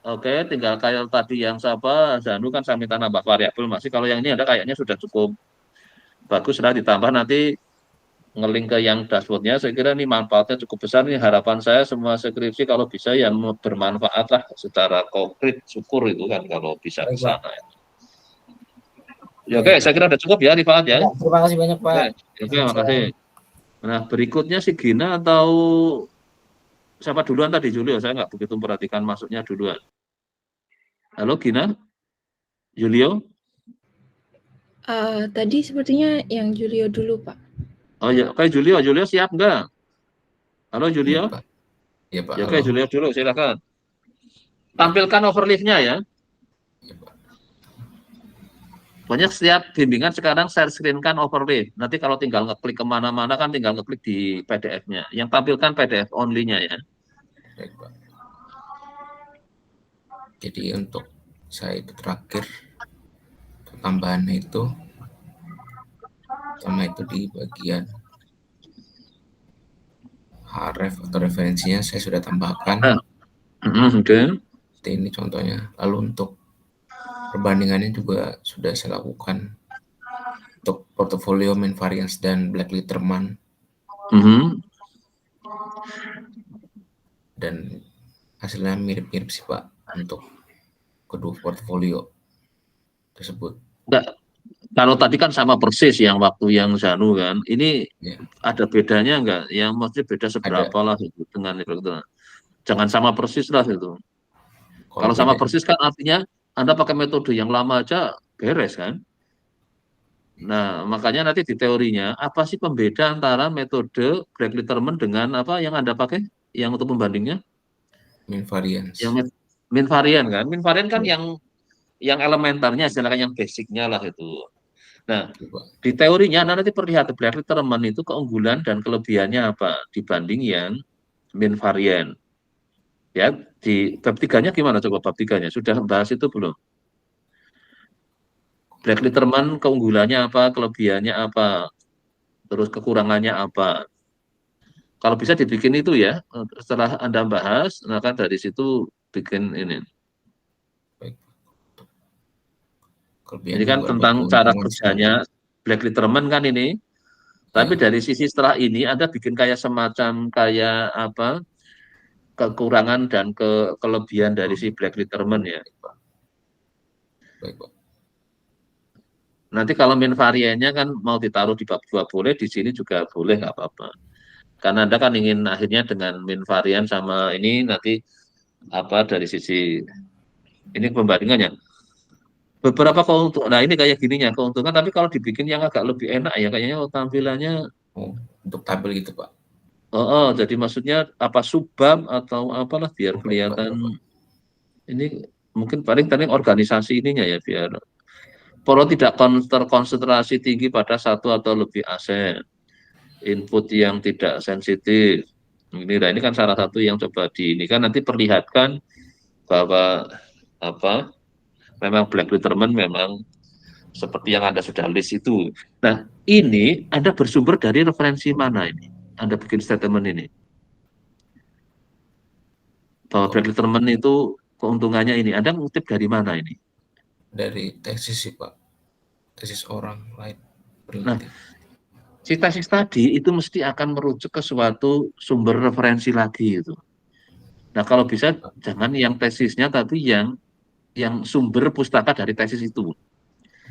S1: oke, tinggal kayak tadi yang siapa Zanu kan saya minta nambah variabel masih. Kalau yang ini ada kayaknya sudah cukup bagus lah ditambah nanti ngelink ke yang dashboardnya saya kira ini manfaatnya cukup besar nih harapan saya semua skripsi kalau bisa yang bermanfaat lah secara konkret syukur itu kan kalau bisa ke
S3: Baik Pak.
S1: sana ya oke
S3: Baik.
S1: saya kira udah cukup ya Rifaat ya
S3: Ya, terima kasih banyak
S1: oke
S3: Pak.
S1: oke makasih nah berikutnya si Gina atau siapa duluan tadi Julio saya nggak begitu perhatikan masuknya duluan halo Gina Julio
S4: Tadi sepertinya yang Julio dulu, Pak.
S1: oh ya oke Julio siap nggak halo
S5: Iya
S1: Julio
S5: Pak. Iya Pak.
S1: ya oke
S5: Halo.
S1: Julio dulu silakan tampilkan overleaf-nya ya.
S5: Iya Pak.
S1: Banyak setiap bimbingan sekarang share screen kan overlay. Nanti kalau tinggal ngeklik kemana-mana kan tinggal ngeklik di PDF-nya. Yang tampilkan PDF only-nya ya.
S5: Baik Pak. Jadi untuk saya itu terakhir tambahan itu Sama itu di bagian href atau referensinya saya sudah tambahkan.
S1: Nah, oke.
S5: Ini contohnya. Lalu untuk perbandingannya juga sudah saya lakukan untuk portofolio main variance dan Black Litterman, dan hasilnya mirip-mirip sih Pak untuk kedua portofolio tersebut.
S1: Enggak, kalau tadi kan sama persis yang waktu yang Zanu kan, ini
S5: Ya,
S1: ada bedanya enggak? Yang maksudnya beda seberapa lah itu dengan itu. Jangan sama persis lah itu. Kalau sama
S5: beda,
S1: persis kan artinya Anda pakai metode yang lama aja beres kan? Nah, makanya nanti di teorinya apa sih pembeda antara metode Black Litterman dengan apa yang Anda pakai yang untuk pembandingnya?
S5: main variance.
S1: Yang min varian kan? Min varian kan
S5: Ya.
S1: yang elementarnya istilahnya yang basicnya lah itu. Nah,
S5: Coba.
S1: di teorinya Anda nanti perlihat Black Litterman itu keunggulan dan kelebihannya apa dibanding yang min varian. Ya, di bab 3-nya gimana coba bab 3-nya? Sudah bahas itu belum? Black Litterman keunggulannya apa, kelebihannya apa, terus kekurangannya apa. Kalau bisa dibikin itu ya, setelah Anda bahas, nah kan dari situ bikin ini.
S5: Baik.
S1: Ini
S5: Kelebihannya
S1: kan
S5: juga ada
S1: tentang cara
S5: keuntungan
S1: kerjanya Black Litterman kan ini. Tapi
S5: Ya,
S1: dari sisi setelah ini Anda bikin kayak semacam kayak apa kekurangan dan kelebihan dari si Black Litterman ya.
S5: baik Pak.
S1: Nanti kalau min variannya kan mau ditaruh di bab 2 boleh, di sini juga boleh nggak apa-apa. Karena Anda kan ingin akhirnya dengan min varian sama ini nanti apa dari sisi ini pembandingannya. Beberapa keuntungan, nah ini kayak gininya keuntungan, tapi kalau dibikin yang agak lebih enak ya kayaknya tampilannya,
S5: Oh, untuk tabel gitu Pak.
S1: jadi maksudnya apa subbab atau apalah biar
S5: Oh, baik Pak.
S1: kelihatan ini mungkin paling organisasi ininya ya biar Poro tidak terkonsentrasi tinggi pada satu atau lebih aset, input yang tidak sensitif. Ini kan salah satu yang coba ini kan nanti perlihatkan bahwa apa memang Black Litterman memang seperti yang Anda sudah list itu. Nah, ini Anda bersumber dari referensi mana ini? Anda bikin statement ini. Bahwa Black Litterman itu keuntungannya ini. Anda mengutip dari mana ini?
S5: Dari tesis sih Pak. Tesis orang lain.
S1: Nah, si tesis tadi itu mesti akan merujuk ke suatu sumber referensi lagi itu. Nah, kalau bisa jangan yang tesisnya tapi yang sumber pustaka dari tesis itu.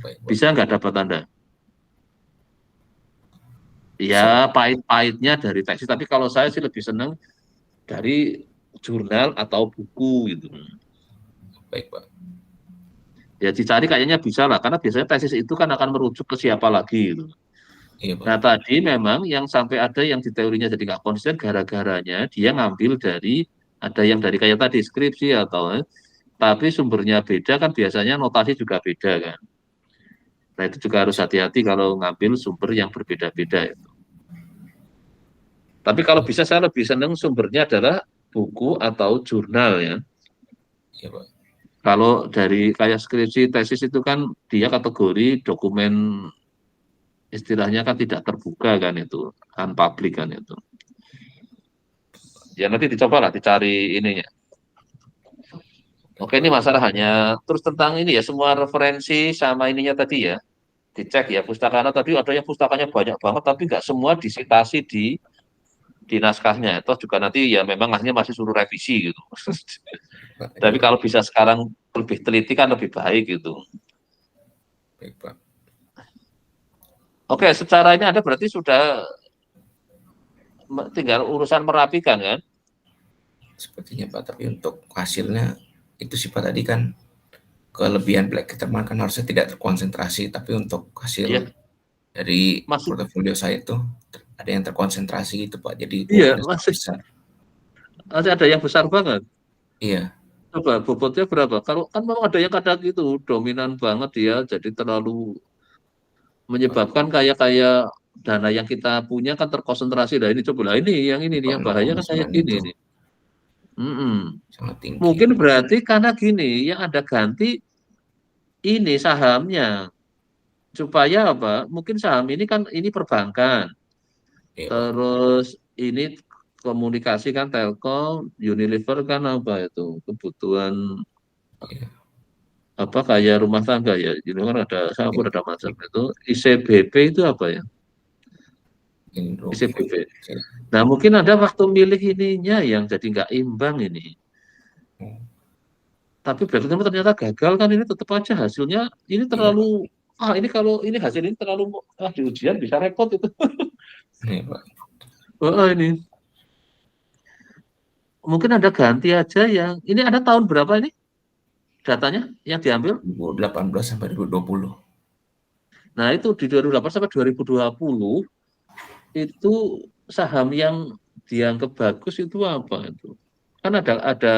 S5: Baik, Pak.
S1: Bisa nggak dapat Anda? Ya, pahit-pahitnya dari tesis. Tapi kalau saya sih lebih senang dari jurnal atau buku gitu.
S5: Baik, Pak.
S1: Ya dicari kayaknya bisa lah, karena biasanya tesis itu kan akan merujuk ke siapa lagi gitu.
S5: Iya, Pak.
S1: Nah tadi memang yang sampai ada yang di teorinya jadi nggak konsisten gara-garanya dia ngambil dari ada yang dari kayak tadi skripsi atau tapi sumbernya beda kan biasanya notasi juga beda kan. Nah itu juga harus hati-hati kalau ngambil sumber yang berbeda-beda itu. Tapi kalau bisa saya lebih senang sumbernya adalah buku atau jurnal ya.
S5: Iya, Pak.
S1: Kalau dari kayak skripsi tesis itu kan dia kategori dokumen istilahnya kan tidak terbuka kan itu, kan publik kan itu. Ya nanti dicobalah dicari ininya. Oke, ini masalah hanya terus tentang ini ya semua referensi sama ininya tadi ya. Dicek ya pustakanya tadi ada yang pustakanya banyak banget tapi nggak semua disitasi di naskahnya. Atau juga nanti ya memang akhirnya masih suruh revisi gitu.
S5: Pak.
S1: Tapi kalau bisa sekarang lebih teliti kan lebih baik gitu.
S5: Baik, Pak.
S1: Oke, secara ini Anda berarti sudah tinggal urusan merapikan kan?
S5: Sepertinya, Pak. Tapi untuk hasilnya itu sih Pak tadi kan kelebihan Black Litterman kan harusnya tidak terkonsentrasi, tapi untuk hasil
S1: Iya.
S5: dari
S1: Masih
S5: portofolio saya itu ada yang terkonsentrasi gitu Pak. Jadi
S1: iya,
S5: bobotnya sangat besar.
S1: masih ada yang besar banget.
S5: Iya,
S1: Coba bobotnya berapa? Kalau kan memang ada yang kadang gitu dominan banget dia, jadi terlalu menyebabkan kayak dana yang kita punya kan terkonsentrasi. Nah ini coba lah ini yang ini nih
S5: Pak,
S1: yang bahaya kan kayak
S5: 0,9
S1: gini
S5: itu
S1: nih.
S5: sangat tinggi.
S1: Mungkin berarti karena gini yang ada ganti ini sahamnya. supaya apa? Mungkin saham ini kan ini perbankan,
S5: Iya, Pak.
S1: terus ini komunikasi kan Telkom, Unilever kan apa itu kebutuhan
S5: Iya,
S1: apa kayak rumah tangga ya, jadi kan ada
S5: iya.
S1: ada macam itu. ICBP itu apa ya?
S5: Indro, iya.
S1: ICBP. Nah mungkin ada waktu milih ininya yang jadi nggak imbang ini.
S5: Oh,
S1: Tapi berarti ternyata gagal kan ini tetap aja hasilnya ini
S5: iya, Pak.
S1: terlalu ini kalau ini hasil ini terlalu di ujian bisa repot itu.
S5: Iya, Pak.
S1: Ini mungkin ada ganti aja yang ini ada tahun berapa ini datanya yang diambil?
S5: 2018 sampai 2020.
S1: Nah itu di 2008 sampai 2020 itu saham yang dianggap bagus itu apa itu? Kan ada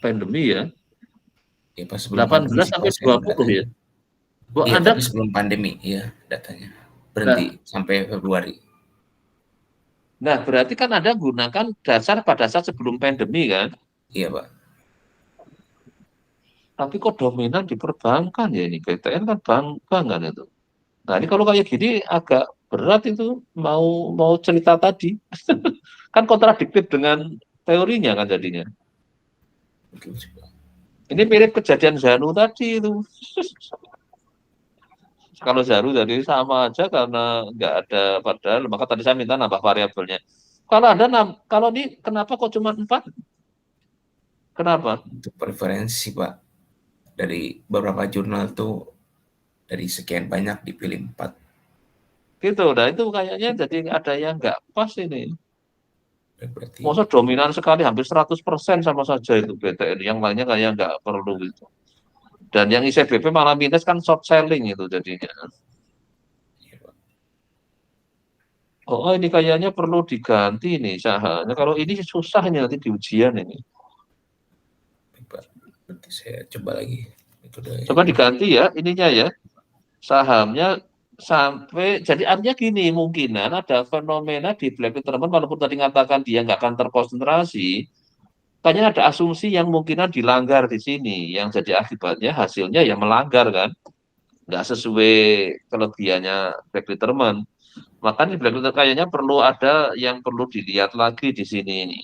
S1: pandemi ya,
S5: Ya, pas sebelum pandemi
S1: 18
S5: sih, Pak,
S1: sampai
S5: saya
S1: 20
S5: datanya.
S1: ya. Wah,
S5: Iya,
S1: Anda
S5: tapi sebelum pandemi, iya datanya. Berhenti
S1: nah,
S5: sampai Februari.
S1: nah berarti kan Anda gunakan dasar pada saat sebelum pandemi kan?
S5: Iya, Pak.
S1: Tapi kok dominan di perbankan ya ini BTN kan bank kan itu. Nah ini kalau kayak gini agak berat itu mau mau cerita tadi kan kontradiktif dengan teorinya kan jadinya.
S5: Betul sih, Pak.
S1: Ini mirip kejadian Zanu tadi itu. Kalau Zaru tadi sama aja karena nggak ada padahal maka tadi saya minta nambah variabelnya. Kalau ada kalau ini kenapa kok cuma 4? Kenapa?
S5: Untuk preferensi, Pak. Dari beberapa jurnal tuh dari sekian banyak dipilih 4.
S1: Gitu. Nah itu kayaknya jadi ada yang nggak pas ini.
S5: Berarti
S1: Masa dominan sekali hampir 100% sama saja itu BTN. Yang lainnya kayak nggak perlu gitu. Dan yang ICBP malah minus kan short selling itu jadinya.
S5: iya, Pak.
S1: Oh ini kayaknya perlu diganti nih sahamnya. Kalau ini susah nih nanti di ujian ini.
S5: Baik, Pak. Berarti saya coba lagi metode
S1: Coba
S5: ini.
S1: diganti ya ininya ya. Sahamnya sampai jadi artinya gini mungkinan ada fenomena di Black Teman walaupun tadi ngatakan dia nggak akan terkonsentrasi kayaknya ada asumsi yang mungkinan dilanggar di sini yang jadi akibatnya hasilnya ya melanggar kan nggak sesuai kelebihannya Black Teman makanya di Black kayaknya perlu ada yang perlu dilihat lagi di sini ini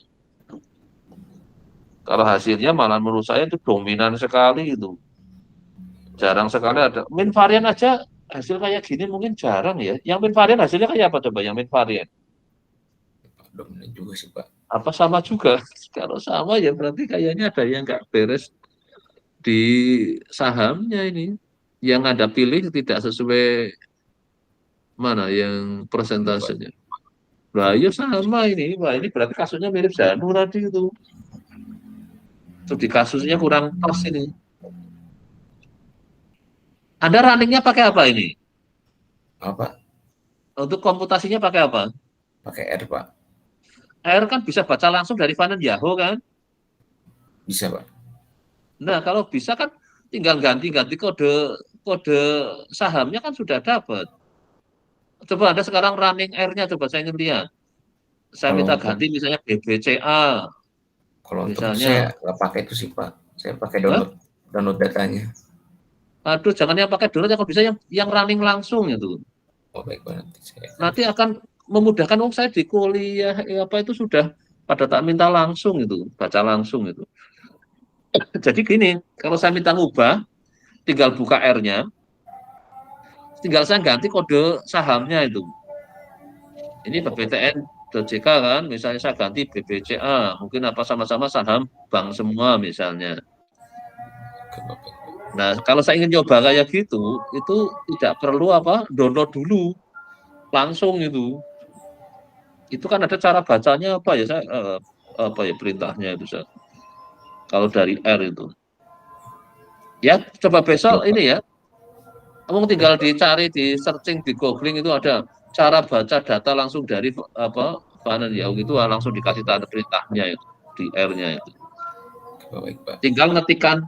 S1: kalau hasilnya malah menurut saya itu dominan sekali itu jarang sekali ada min varian aja hasil kayak gini mungkin jarang ya. Yang min varian hasilnya kayak apa coba yang min varian?
S5: Pak, dominan juga sih, Pak.
S1: Apa sama juga? Kalau sama ya berarti kayaknya ada yang nggak beres di sahamnya ini. Yang Anda pilih tidak sesuai mana yang
S5: Iya, Pak.
S1: persentasenya. Nah, iya sama ini. Wah, ini berarti kasusnya mirip Zanu tadi itu. Studi kasusnya kurang pas ini. Anda runningnya pakai apa ini?
S5: Apa?
S1: Untuk komputasinya pakai apa?
S5: Pakai R, Pak.
S1: R kan bisa baca langsung dari Vanen Yahoo kan?
S5: Bisa, Pak.
S1: Nah, kalau bisa kan tinggal ganti-ganti kode kode sahamnya kan sudah dapat. Coba Anda sekarang running R-nya coba saya ingin lihat. Saya
S5: Kalau
S1: minta
S5: untuk
S1: ganti misalnya BBCA
S5: kalau untuk
S1: misalnya.
S5: saya nggak pakai itu sih, Pak. Saya pakai
S1: Hah?
S5: download datanya.
S1: Aduh, jangan yang pakai download ya kalau bisa yang running langsung itu.
S5: Oh, baik, Pak. Nanti saya
S1: Nanti akan memudahkan saya di kuliah apa itu sudah pada tak minta langsung itu, baca langsung itu. Jadi gini, kalau saya minta ngubah tinggal buka R-nya, tinggal saya ganti kode sahamnya itu. Ini BPTN.JK kan, misalnya saya ganti BBCA, mungkin apa sama-sama saham bank semua misalnya.
S5: ke Bapak.
S1: Nah, kalau saya ingin coba kayak gitu, itu tidak perlu apa download dulu, langsung itu. Itu kan ada cara bacanya apa ya, saya apa ya perintahnya itu saya. Kalau dari R itu. Ya, coba besok
S5: Baik, Pak.
S1: ini ya, kamu tinggal dicari di searching di googling itu ada cara baca data langsung dari apa Vanen Yahoo itu langsung dikasih tanda perintahnya itu di R-nya itu.
S5: Baik, Pak.
S1: Tinggal ngetikan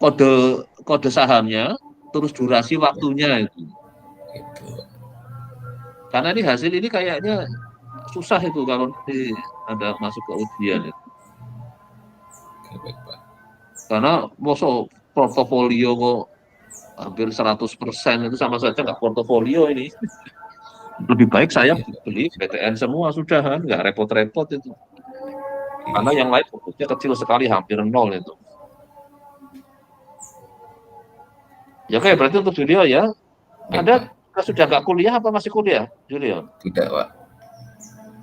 S1: kode kode sahamnya terus durasi waktunya itu.
S5: Itu.
S1: Karena ini hasil ini kayaknya susah itu kalau nanti ada masuk ke ujian itu.
S5: Baik, Pak.
S1: Karena mosok portofolio kok hampir 100% itu sama saja nggak portofolio ini. Lebih baik saya beli PTN semua sudah kan, nggak repot-repot itu. Karena yang lain fokusnya kecil sekali, hampir nol itu. Ya oke, berarti untuk Julio ya. Anda sudah nggak kuliah apa masih kuliah, Julio?
S5: Tidak, Pak.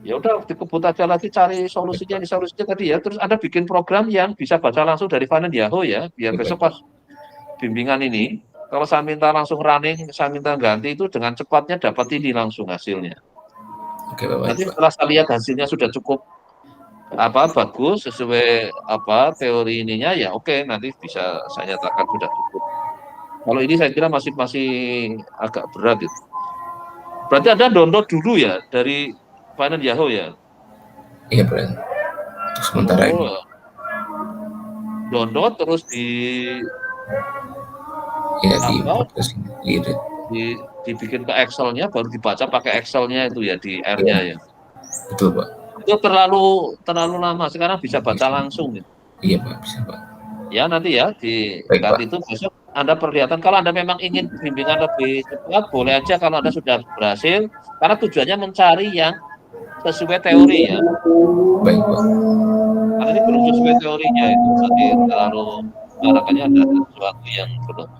S1: Ya udah dikebut aja lagi cari solusinya tadi ya. Terus Anda bikin program yang bisa baca langsung dari Finance Yahoo ya, biar besok pas bimbingan ini, kalau saya minta langsung running, saya minta ganti itu dengan cepatnya dapat ini langsung hasilnya.
S5: Oke, Bapak.
S1: Nanti setelah saya lihat hasilnya sudah cukup bagus sesuai teori ininya ya oke, nanti bisa saya nyatakan sudah cukup. Kalau ini saya kira masih agak berat itu. Berarti Anda download dulu ya dari Finance Yahoo ya?
S5: Iya, Bro. Untuk sementara ini.
S1: Download terus dibikin ke Excel-nya, baru dibaca pakai Excel-nya itu ya, di R-nya ya.
S5: Betul, Pak.
S1: Itu terlalu lama. Sekarang bisa baca langsung ya.
S5: Iya, Pak, bisa, Pak.
S1: Ya nanti ya ganti itu besok Anda perlihatkan. Kalau Anda memang ingin bimbingan lebih cepat, boleh aja kalau Anda sudah berhasil, karena tujuannya mencari yang sesuai teori ya.
S5: Baik, Pak.
S1: Karena ini belum sesuai teorinya itu, nanti terlalu barangkali ada sesuatu yang belum.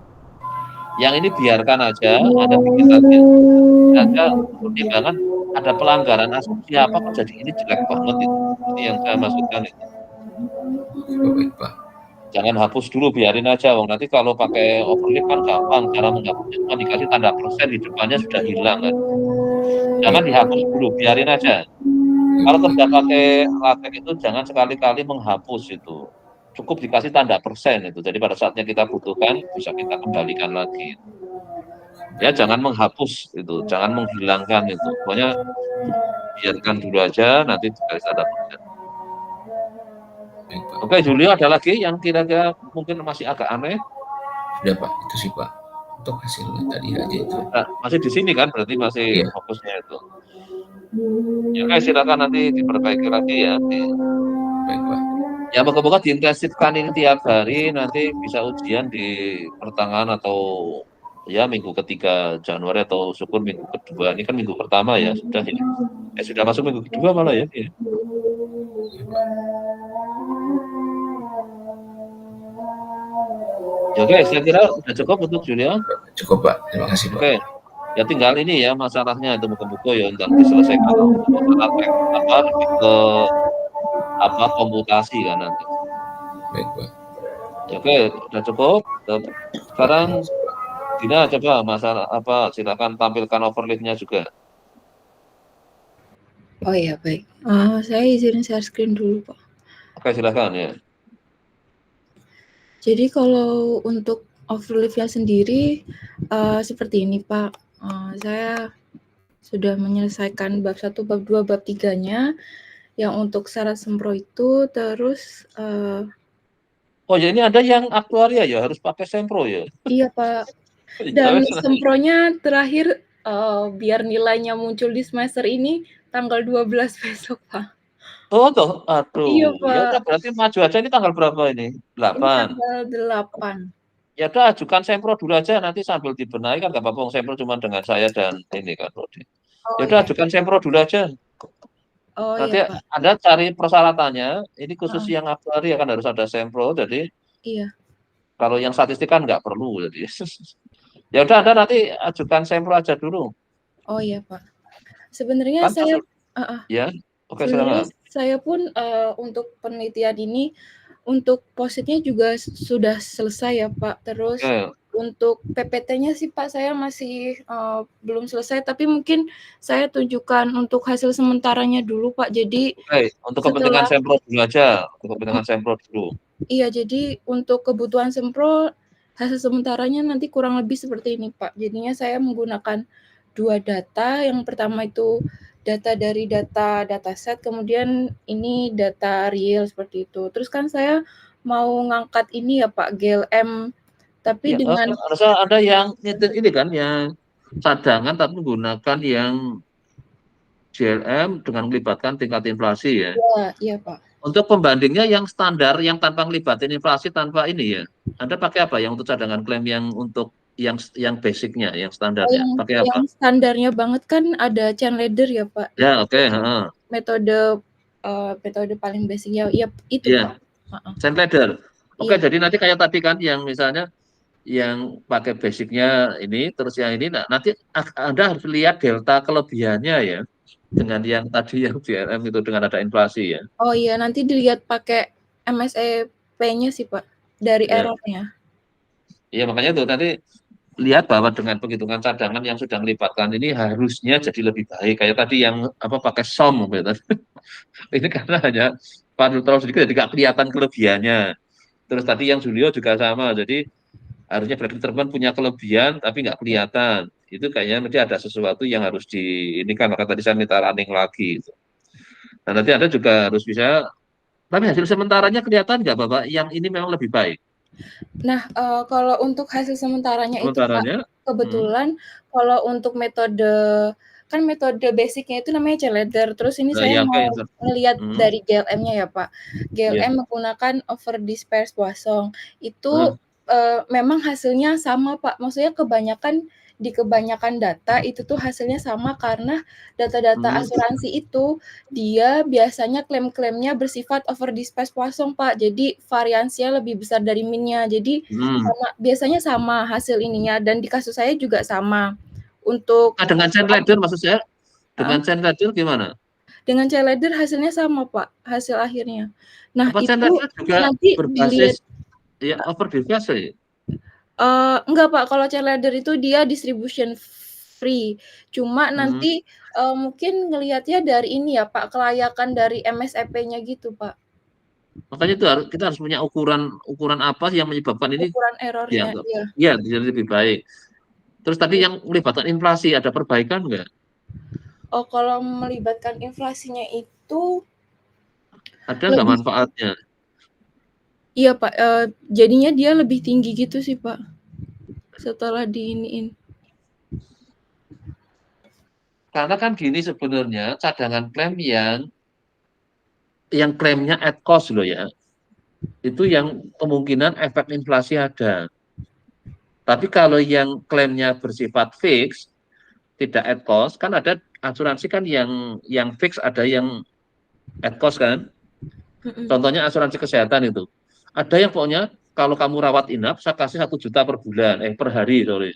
S1: Yang ini biarkan aja, Anda bikin lagi aja pertimbangan ada pelanggaran asumsi apa kok jadi ini jelek banget itu. Ini yang saya maksudkan itu.
S5: Baik, Pak.
S1: Jangan hapus dulu, biarin aja. Nanti kalau pakai overlay kan gampang, cara menghapusnya cuma dikasih tanda persen di depannya sudah hilang kan. Jangan dihapus dulu, biarin aja. Kalau kerja pakai LaTeX itu jangan sekali-kali menghapus itu. Cukup dikasih tanda persen itu. Jadi pada saatnya kita butuhkan bisa kita kembalikan lagi. Ya jangan menghapus itu, jangan menghilangkan itu. Pokoknya biarkan dulu aja, nanti dikasih tanda persen. Oke, Julio, ada lagi yang kira-kira mungkin masih agak aneh?
S5: Sudah, Pak. Itu sih, Pak. Untuk hasilnya tadi aja itu.
S1: Nah, masih di sini kan, berarti masih fokusnya itu. Ya, oke, silakan nanti diperbaiki lagi ya.
S5: Baik, Pak.
S1: Ya, moga-moga diintensifkan ini tiap hari, nanti bisa ujian di pertengahan atau ya minggu ketiga Januari atau syukur minggu kedua. Ini kan minggu pertama ya, sudah ini. Sudah masuk minggu kedua malah ya. Ya, oke, saya kira sudah cukup untuk Julio.
S5: Cukup, Pak. Terima kasih, Pak.
S1: Oke. Ya tinggal ini ya masalahnya itu buku-buku ya untuk diselesaikan lebih ke komputasi kan nanti.
S5: Baik, Pak.
S1: Ya, oke, sudah cukup. Sekarang Dina coba masalah silakan tampilkan overlay-nya juga.
S4: Oh ya, baik. Saya izin share screen dulu, Pak.
S1: Oke, silakan ya.
S4: Jadi kalau untuk overlay-nya sendiri seperti ini, Pak. Saya sudah menyelesaikan bab 1, bab 2, bab 3-nya. Yang untuk syarat sempro itu terus
S1: oh ya, ini ada yang aktuaria ya, harus pakai sempro ya.
S4: Iya, Pak. Dan sempronya terakhir biar nilainya muncul di semester ini tanggal 12 besok, Pak.
S1: Oh, toh. Aduh.
S4: Iya, Pak.
S1: Ya udah, berarti maju aja. Ini tanggal berapa ini? 8.
S4: Tanggal 8.
S1: Ya udah, ajukan sempro dulu aja, nanti sambil dibenahi kan nggak apa-apa, sempro cuma dengan saya dan ini kan, Rodi. Ya udah, ajukan sempro dulu aja.
S4: Oh,
S1: nanti
S4: iya, Pak.
S1: Anda cari persyaratannya, ini khusus yang aktuari akan harus ada sempro, jadi
S4: iya.
S1: Kalau yang statistik kan nggak perlu, jadi ya udah Anda nanti ajukan sempro aja dulu.
S4: Oh iya, Pak. Sebenarnya kan saya
S1: ya, oke, silakan.
S4: Saya pun untuk penelitian ini untuk positnya juga sudah selesai ya, Pak. Terus untuk PPT-nya sih Pak saya masih belum selesai, tapi mungkin saya tunjukkan untuk hasil sementaranya dulu Pak. Jadi
S1: untuk kepentingan sempro dulu aja, untuk kepentingan sempro dulu.
S4: Iya, jadi untuk kebutuhan sempro hasil sementaranya nanti kurang lebih seperti ini Pak. Jadinya saya menggunakan 2 data. Yang pertama itu data dari dataset, kemudian ini data real seperti itu. Terus kan saya mau ngangkat ini ya Pak, GLM, tapi
S1: ya,
S4: dengan
S1: harusnya ada yang ini kan yang cadangan tapi menggunakan yang GLM dengan melibatkan tingkat inflasi ya.
S4: Iya Pak.
S1: Untuk pembandingnya yang standar yang tanpa melibatkan inflasi tanpa ini ya. Anda pakai apa yang untuk cadangan klaim yang untuk yang basicnya, yang
S4: Oh,
S1: standarnya. Pakai apa?
S4: yang standarnya banget kan ada chain leader ya Pak.
S1: Ya,
S4: Itu
S1: oke, heeh.
S4: metode paling basicnya. Ya itu
S1: Iya,
S4: Pak. Heeh.
S1: chain leader. Oke,
S4: Iya.
S1: jadi nanti kayak tadi kan yang misalnya yang pakai basicnya ini, terus yang ini, nah, nanti Anda harus lihat delta kelebihannya ya, dengan yang tadi yang DRM itu dengan ada inflasi ya.
S4: Oh iya, nanti dilihat pakai MSEP-nya sih Pak, dari
S1: Ya,
S4: errornya.
S1: iya makanya itu nanti lihat bahwa dengan penghitungan cadangan yang sudah melibatkan ini harusnya jadi lebih baik. Kayak tadi yang apa pakai SOM gitu. Ini karena hanya terlalu sedikit jadi nggak kelihatan kelebihannya. Terus tadi yang Julio juga sama. Jadi harusnya berarti teman punya kelebihan tapi nggak kelihatan. Itu kayaknya nanti ada sesuatu yang harus di ini kan maka tadi saya minta running lagi. Gitu. Nah nanti Anda juga harus bisa. Tapi hasil sementaranya kelihatan nggak Bapak? Yang ini memang lebih baik.
S4: Nah, kalau untuk hasil sementaranya itu Pak,
S1: Sementaranya,
S4: kebetulan kalau untuk metode basicnya itu namanya chain leader. Terus ini
S1: nah,
S4: saya
S1: ya,
S4: mau
S1: oke.
S4: ngelihat dari GLM-nya ya Pak.
S1: Ya.
S4: GLM menggunakan over dispersed Poisson. Itu
S1: Hmm.
S4: memang hasilnya sama Pak. Maksudnya di kebanyakan data itu tuh hasilnya sama karena data-data asuransi itu dia biasanya klaim-klaimnya bersifat over dispersed Poisson Pak. Jadi variansinya lebih besar dari mean-nya. Jadi biasanya sama hasil ininya dan di kasus saya juga sama. Untuk
S1: Nah, dengan chain leader maksud saya, dengan
S4: Heeh.
S1: chain leader gimana?
S4: Dengan chain leader hasilnya sama Pak, hasil akhirnya. Nah
S1: Apa chain
S4: itu
S1: leader juga
S4: nanti dilihat
S1: berbasis ya over dispersed ya?
S4: enggak Pak, kalau chain leader itu dia distribution free. Cuma nanti mungkin ngelihatnya dari ini ya Pak, kelayakan dari MSEP-nya gitu Pak.
S1: Makanya itu kita harus punya ukuran apa sih yang menyebabkan ini
S4: Ukuran errornya,
S1: dianggap
S4: iya.
S1: ya jadi lebih baik. Terus tadi
S4: Iya.
S1: yang melibatkan inflasi ada perbaikan nggak?
S4: Oh, kalau melibatkan inflasinya itu
S1: Ada nggak
S4: lebih
S1: manfaatnya?
S4: iya Pak, jadinya dia lebih tinggi gitu sih Pak, setelah diiniin.
S1: Karena kan gini sebenarnya cadangan klaim yang klaimnya at cost loh ya, itu yang kemungkinan efek inflasi ada. Tapi kalau yang klaimnya bersifat fix, tidak at cost, kan ada asuransi kan yang fix ada yang at cost kan. Contohnya asuransi kesehatan itu. Ada yang pokoknya kalau kamu rawat inap, saya kasih 1 juta per bulan, per hari, sorry.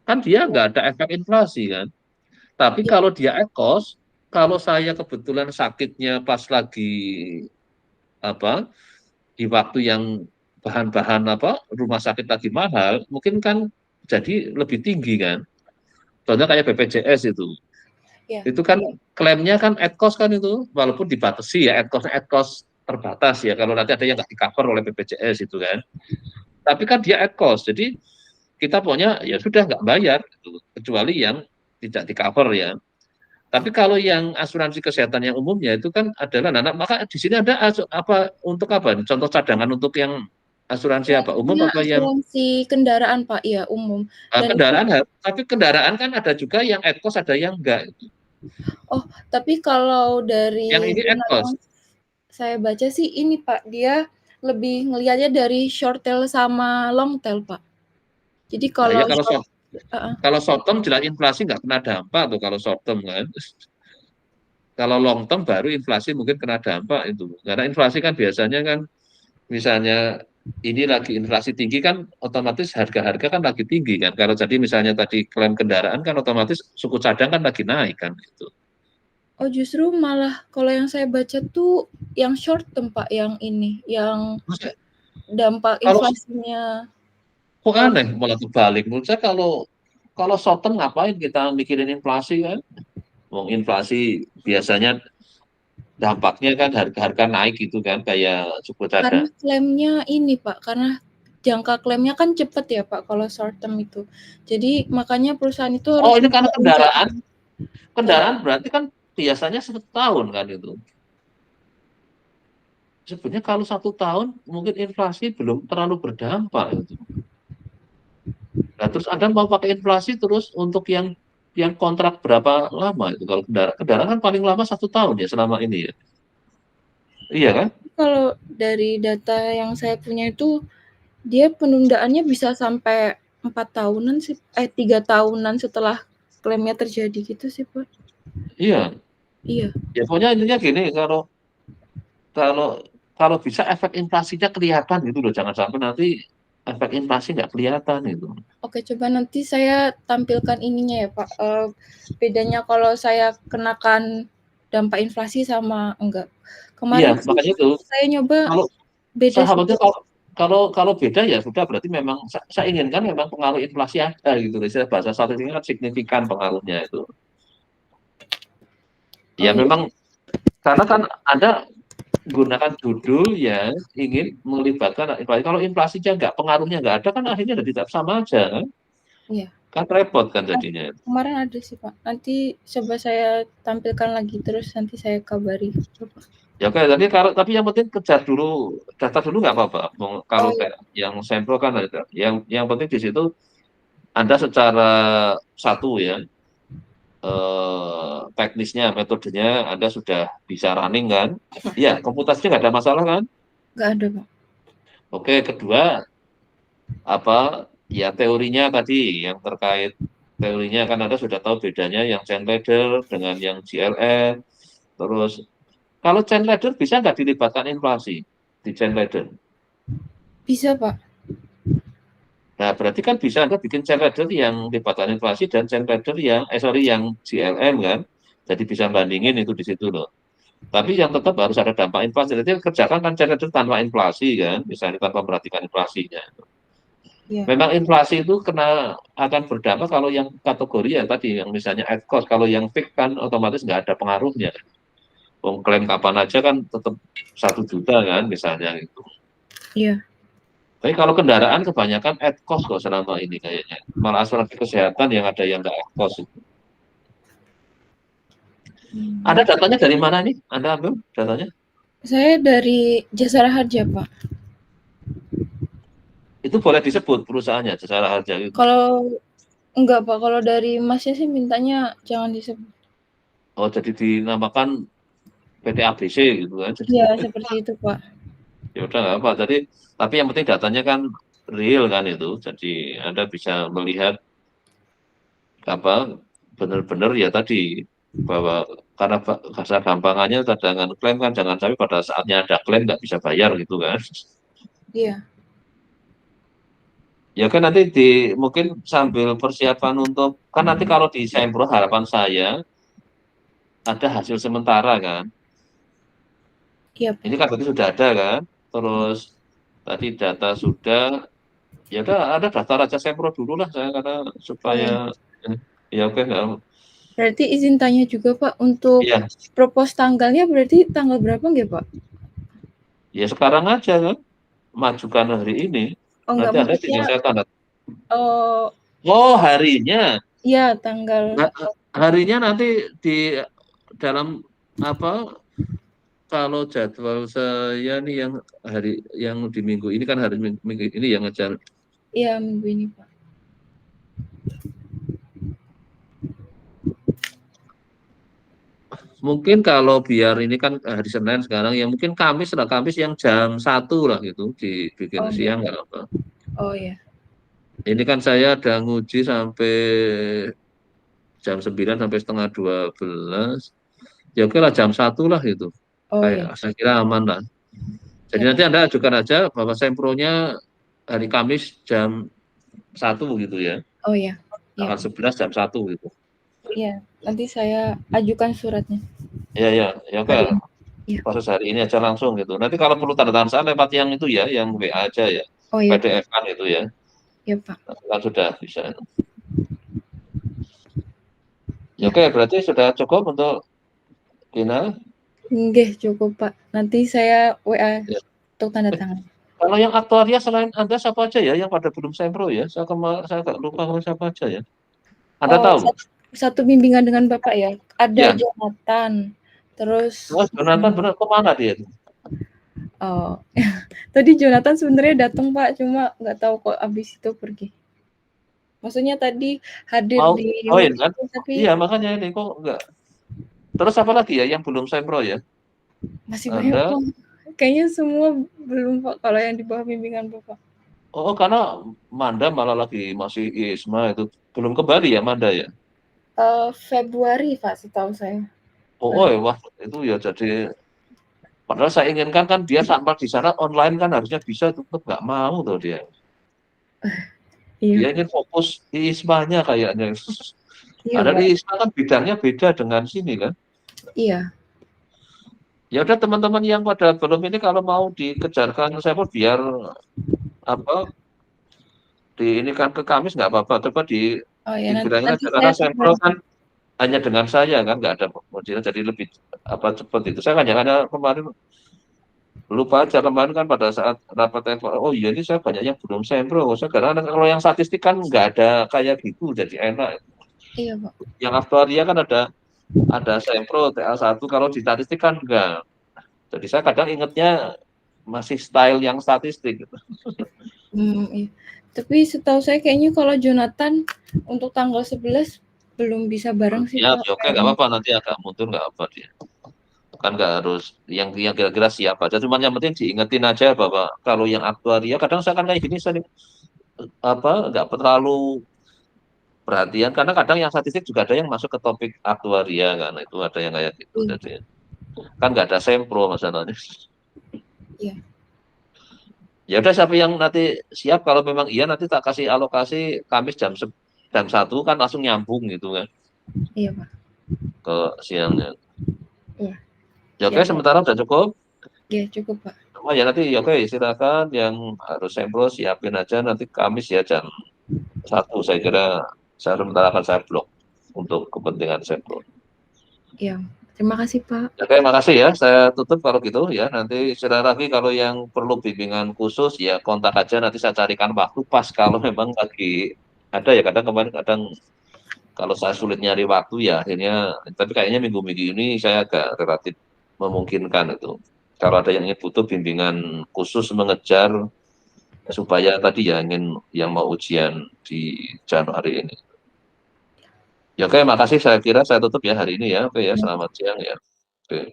S1: Kan dia nggak ada efek inflasi kan. Tapi kalau dia at cost, kalau saya kebetulan sakitnya pas lagi apa di waktu yang bahan-bahan rumah sakit lagi mahal, mungkin kan jadi lebih tinggi kan. Contohnya kayak BPJS itu.
S4: Ya.
S1: Itu kan klaimnya kan at cost kan itu, walaupun dibatasi ya, at cost terbatas ya, kalau nanti ada yang nggak di-cover oleh BPJS itu kan. Tapi kan dia at cost, jadi kita pokoknya ya sudah nggak bayar, gitu. Kecuali yang tidak di-cover ya. Tapi kalau yang asuransi kesehatan yang umumnya itu kan adalah maka di sini ada untuk apa? Contoh cadangan untuk yang asuransi apa? Umum
S4: Selanjutnya
S1: apa yang
S4: asuransi kendaraan Pak, iya umum. Dan
S1: kendaraan? Tapi kendaraan kan ada juga yang at cost, ada yang enggak.
S4: Oh, tapi kalau dari
S1: Yang ini at
S4: jurnal yang
S1: cost.
S4: saya baca sih ini Pak, dia lebih ngelihatnya dari short tail sama long tail Pak. Jadi
S1: Nah,
S4: kalau
S1: ya kalau short term jelas inflasi nggak kena dampak tuh kalau short term kan. Kalau long term baru inflasi mungkin kena dampak itu. Karena inflasi kan biasanya kan misalnya ini lagi inflasi tinggi kan otomatis harga-harga kan lagi tinggi kan. Kalau jadi misalnya tadi klaim kendaraan kan otomatis suku cadang kan lagi naik kan gitu.
S4: Oh, justru malah kalau yang saya baca tuh yang short term Pak, yang ini, yang dampak inflasinya.
S1: Kok aneh malah kebalik. Menurut saya kalau short term ngapain kita mikirin inflasi kan? Wong inflasi biasanya dampaknya kan harga-harga naik gitu kan kayak suku
S4: Karena
S1: cadang.
S4: klaimnya ini Pak, karena jangka klaimnya kan cepet ya Pak kalau short term itu. Jadi makanya perusahaan itu harus
S1: Oh ini karena kendaraan.
S4: Ya.
S1: Kendaraan berarti kan biasanya 1 tahun kan itu. Sebenarnya kalau 1 tahun mungkin inflasi belum terlalu berdampak itu. Nah, terus Anda mau pakai inflasi terus untuk yang kontrak berapa lama itu kalau kendaraan kan paling lama 1 tahun ya selama ini ya. Iya kan?
S4: Kalau dari data yang saya punya itu dia penundaannya bisa sampai tahunan sih, 3 tahunan setelah klaimnya terjadi gitu sih, Pak.
S1: Iya,
S4: Iya.
S1: ya pokoknya intinya gini, kalau kalau kalau bisa efek inflasinya kelihatan gitu loh, jangan sampai nanti efek inflasi nggak kelihatan gitu.
S4: Oke, coba nanti saya tampilkan ininya ya, Pak, bedanya kalau saya kenakan dampak inflasi sama enggak.
S1: Iya,
S4: Kemarin sih
S1: makanya itu
S4: saya nyoba
S1: kalau
S4: beda sih.
S1: sahabatnya kalau beda ya sudah, berarti memang saya inginkan memang pengaruh inflasi ada gitu loh. Istilah bahasa statistiknya kan signifikan pengaruhnya itu. Ya
S4: Oh, iya.
S1: memang karena kan Anda gunakan judul yang ingin melibatkan inflasi. Kalau inflasinya nggak, pengaruhnya nggak ada kan akhirnya jadi tidak sama aja kan.
S4: Iya.
S1: Kan repot kan jadinya.
S4: Kemarin ada sih, Pak. Nanti coba saya tampilkan lagi, terus nanti saya kabari.
S1: Ya oke, tapi yang penting kejar dulu, daftar dulu nggak apa-apa. Kalau
S4: Oh, iya.
S1: kayak yang sampel kan ada. Yang penting di situ Anda secara satu ya, teknisnya, metodenya Anda sudah bisa running kan? Iya, komputasinya nggak ada masalah kan?
S4: Nggak ada, Pak.
S1: Oke, kedua apa ya teorinya tadi yang terkait teorinya kan Anda sudah tahu bedanya yang chain ladder dengan yang GLN. Terus kalau chain ladder bisa nggak dilibatkan inflasi di chain ladder?
S4: Bisa, Pak.
S1: Nah, berarti kan bisa Anda bikin chain ladder yang libatkan inflasi dan chain ladder yang GLM kan. Jadi bisa bandingin itu di situ loh. Tapi yang tetap harus ada dampak inflasi. Jadi kerjakan kan chain ladder tanpa inflasi kan, misalnya tanpa memperhatikan inflasinya.
S4: Iya.
S1: Memang inflasi itu akan berdampak kalau yang kategori ya tadi, yang misalnya at cost. Kalau yang fix kan otomatis nggak ada pengaruhnya. Klaim kapan aja kan tetap 1 juta kan misalnya gitu.
S4: Iya.
S1: Tapi kalau kendaraan kebanyakan at cost kok selama ini kayaknya. Malah asuransi kesehatan yang ada yang nggak at cost itu. Ada datanya dari mana nih? Anda ambil datanya?
S4: Saya dari Jasara Harja, Pak.
S1: Itu boleh disebut perusahaannya, Jasara Harja itu.
S4: Kalau enggak, Pak. Kalau dari Masnya sih mintanya jangan disebut.
S1: Oh, jadi dinamakan PT ABC gitu kan.
S4: Iya, seperti itu, Pak.
S1: Ya udah nggak apa. Tapi yang penting datanya kan real kan itu. Jadi Anda bisa melihat apa benar-benar ya tadi bahwa karena bahasa gampangannya cadangan klaim kan jangan sampai pada saatnya ada klaim nggak bisa bayar gitu kan.
S4: Iya.
S1: Ya kan nanti mungkin sambil persiapan untuk kan nanti kalau di Sempro harapan saya ada hasil sementara kan.
S4: Iya, Pak.
S1: Ini kan berarti sudah ada kan. Terus tadi data sudah ya ada daftar aja Sempro dulu lah saya karena supaya ya oke nggak.
S4: Berarti izin tanya juga, Pak, untuk
S1: Iya.
S4: propose tanggalnya berarti tanggal berapa nggak, Pak?
S1: Ya sekarang aja kan majukan hari ini.
S4: Oh, enggak,
S1: Nanti Anda
S4: maksudnya
S1: tinggal saya tanda.
S4: oh,
S1: Oh, harinya.
S4: iya tanggal.
S1: Harinya nanti di dalam apa kalau jadwal saya nih yang di minggu ini kan hari minggu ini yang ngejar.
S4: Iya, minggu ini, Pak.
S1: Mungkin kalau biar ini kan hari Senin sekarang ya mungkin Kamis yang jam 1 lah gitu dibikin
S4: Oh,
S1: siang nggak apa.
S4: Oh, iya.
S1: Ini kan saya ada nguji sampai jam 9 sampai setengah 12. Ya oke lah jam 1 lah gitu.
S4: Oh,
S1: Kayak
S4: iya.
S1: saya kira aman lah. Jadi
S4: Ya.
S1: nanti Anda ajukan aja bahwa Sempronya hari Kamis jam 1 gitu ya.
S4: Oh, iya.
S1: Tanggal 11 jam 1 gitu.
S4: Iya, nanti saya ajukan suratnya.
S1: Ya oke.
S4: Iya.
S1: Proses hari ini aja langsung gitu. Nanti kalau perlu tanda tangan saya lewat yang itu ya, yang WA aja ya.
S4: Oh, iya.
S1: PDF kan itu ya.
S4: Iya, Pak.
S1: Kan sudah bisa. Ya, oke, berarti sudah cukup untuk Gina.
S4: Nggih, cukup, Pak. Nanti saya WA
S1: Ya.
S4: untuk tanda tangan.
S1: Kalau yang aktuaria selain Anda siapa aja ya yang pada belum Sempro ya? Saya agak lupa kalau siapa aja ya. Anda tahu?
S4: Satu bimbingan dengan Bapak ya. Ada
S1: Ya.
S4: Jonathan. Terus
S1: Jonathan benar kemana dia?
S4: Oh, tadi Jonathan sebenarnya datang Pak, cuma nggak tahu kok abis itu pergi. Maksudnya tadi hadir di
S1: kan?
S4: tapi
S1: Iya makanya ini kok enggak. Terus apa lagi ya yang belum Sempro ya?
S4: Masih banyak Pak. Kayaknya semua belum Pak kalau yang di bawah bimbingan Bapak.
S1: Oh, karena Manda malah masih ISMA itu. Belum ke Bali ya Manda ya?
S4: Februari, Pak, setahu saya.
S1: Wah itu ya jadi padahal saya inginkan kan dia sampai di sana online kan harusnya bisa, tetap nggak mau tuh dia.
S4: Iya,
S1: Dia ingin fokus ISMA-nya kayaknya.
S4: iya,
S1: Padahal
S4: Pak.
S1: ISMA kan bidangnya beda dengan sini kan.
S4: Iya,
S1: Ya udah teman-teman yang pada belum ini kalau mau dikejarkan saya pun biar apa di ini kan ke Kamis nggak apa-apa, coba
S4: oh ya,
S1: dibilangin
S4: nanti
S1: aja
S4: saya
S1: karena sempro
S4: kabarin.
S1: kan hanya dengan saya kan nggak ada model jadi lebih apa cepat itu. Saya hanya kemarin lupa aja kemarin kan pada saat rapat evaluasi, oh iya ini saya banyak yang belum sempro. Saya karena kalau yang statistik kan nggak ada kayak gitu jadi enak.
S4: Iya, Pak.
S1: Yang aktuaria kan ada sempro TA1 kalau di statistik kan enggak. Jadi saya kadang ingetnya masih style yang statistik gitu.
S4: Iya. Tapi setahu saya kayaknya kalau Jonathan untuk tanggal 11 belum bisa bareng sih,
S1: Ya,
S4: Pak.
S1: ya oke nggak apa-apa nanti agak mundur nggak apa dia. Kan nggak harus yang kira-kira siap aja. Cuman yang penting diingetin aja bahwa kalau yang aktuaria kadang saya kan kayak gini sering apa nggak terlalu perhatian karena kadang yang statistik juga ada yang masuk ke topik aktuaria kan itu ada yang kayak gitu
S4: Iya.
S1: jadi kan nggak ada sempro masalahnya.
S4: Iya.
S1: Ya udah siapa yang nanti siap kalau memang iya nanti tak kasih alokasi Kamis jam 1 kan langsung nyambung gitu kan
S4: Iya, Pak.
S1: ke siangnya.
S4: Iya.
S1: Ya oke
S4: Siap, Pak.
S1: sementara udah cukup.
S4: Ya, cukup, Pak.
S1: Oh ya nanti ya oke silakan yang harus sempro siapin aja nanti Kamis ya jam 1 saya kira saya sementara akan saya blok untuk kepentingan sempro.
S4: Iya. Terima kasih, Pak.
S1: Oke, makasih ya. Saya tutup kalau gitu ya. Nanti istirahat lagi kalau yang perlu bimbingan khusus ya kontak aja nanti saya carikan waktu pas kalau memang lagi ada ya kadang kemarin kadang kalau saya sulit nyari waktu ya akhirnya tapi kayaknya minggu-minggu ini saya agak relatif memungkinkan itu. Kalau ada yang ingin butuh bimbingan khusus mengejar supaya tadi ya ingin yang mau ujian di Januari ini. Ya oke, makasih saya kira saya tutup ya hari ini ya. Oke ya, selamat siang ya. Oke.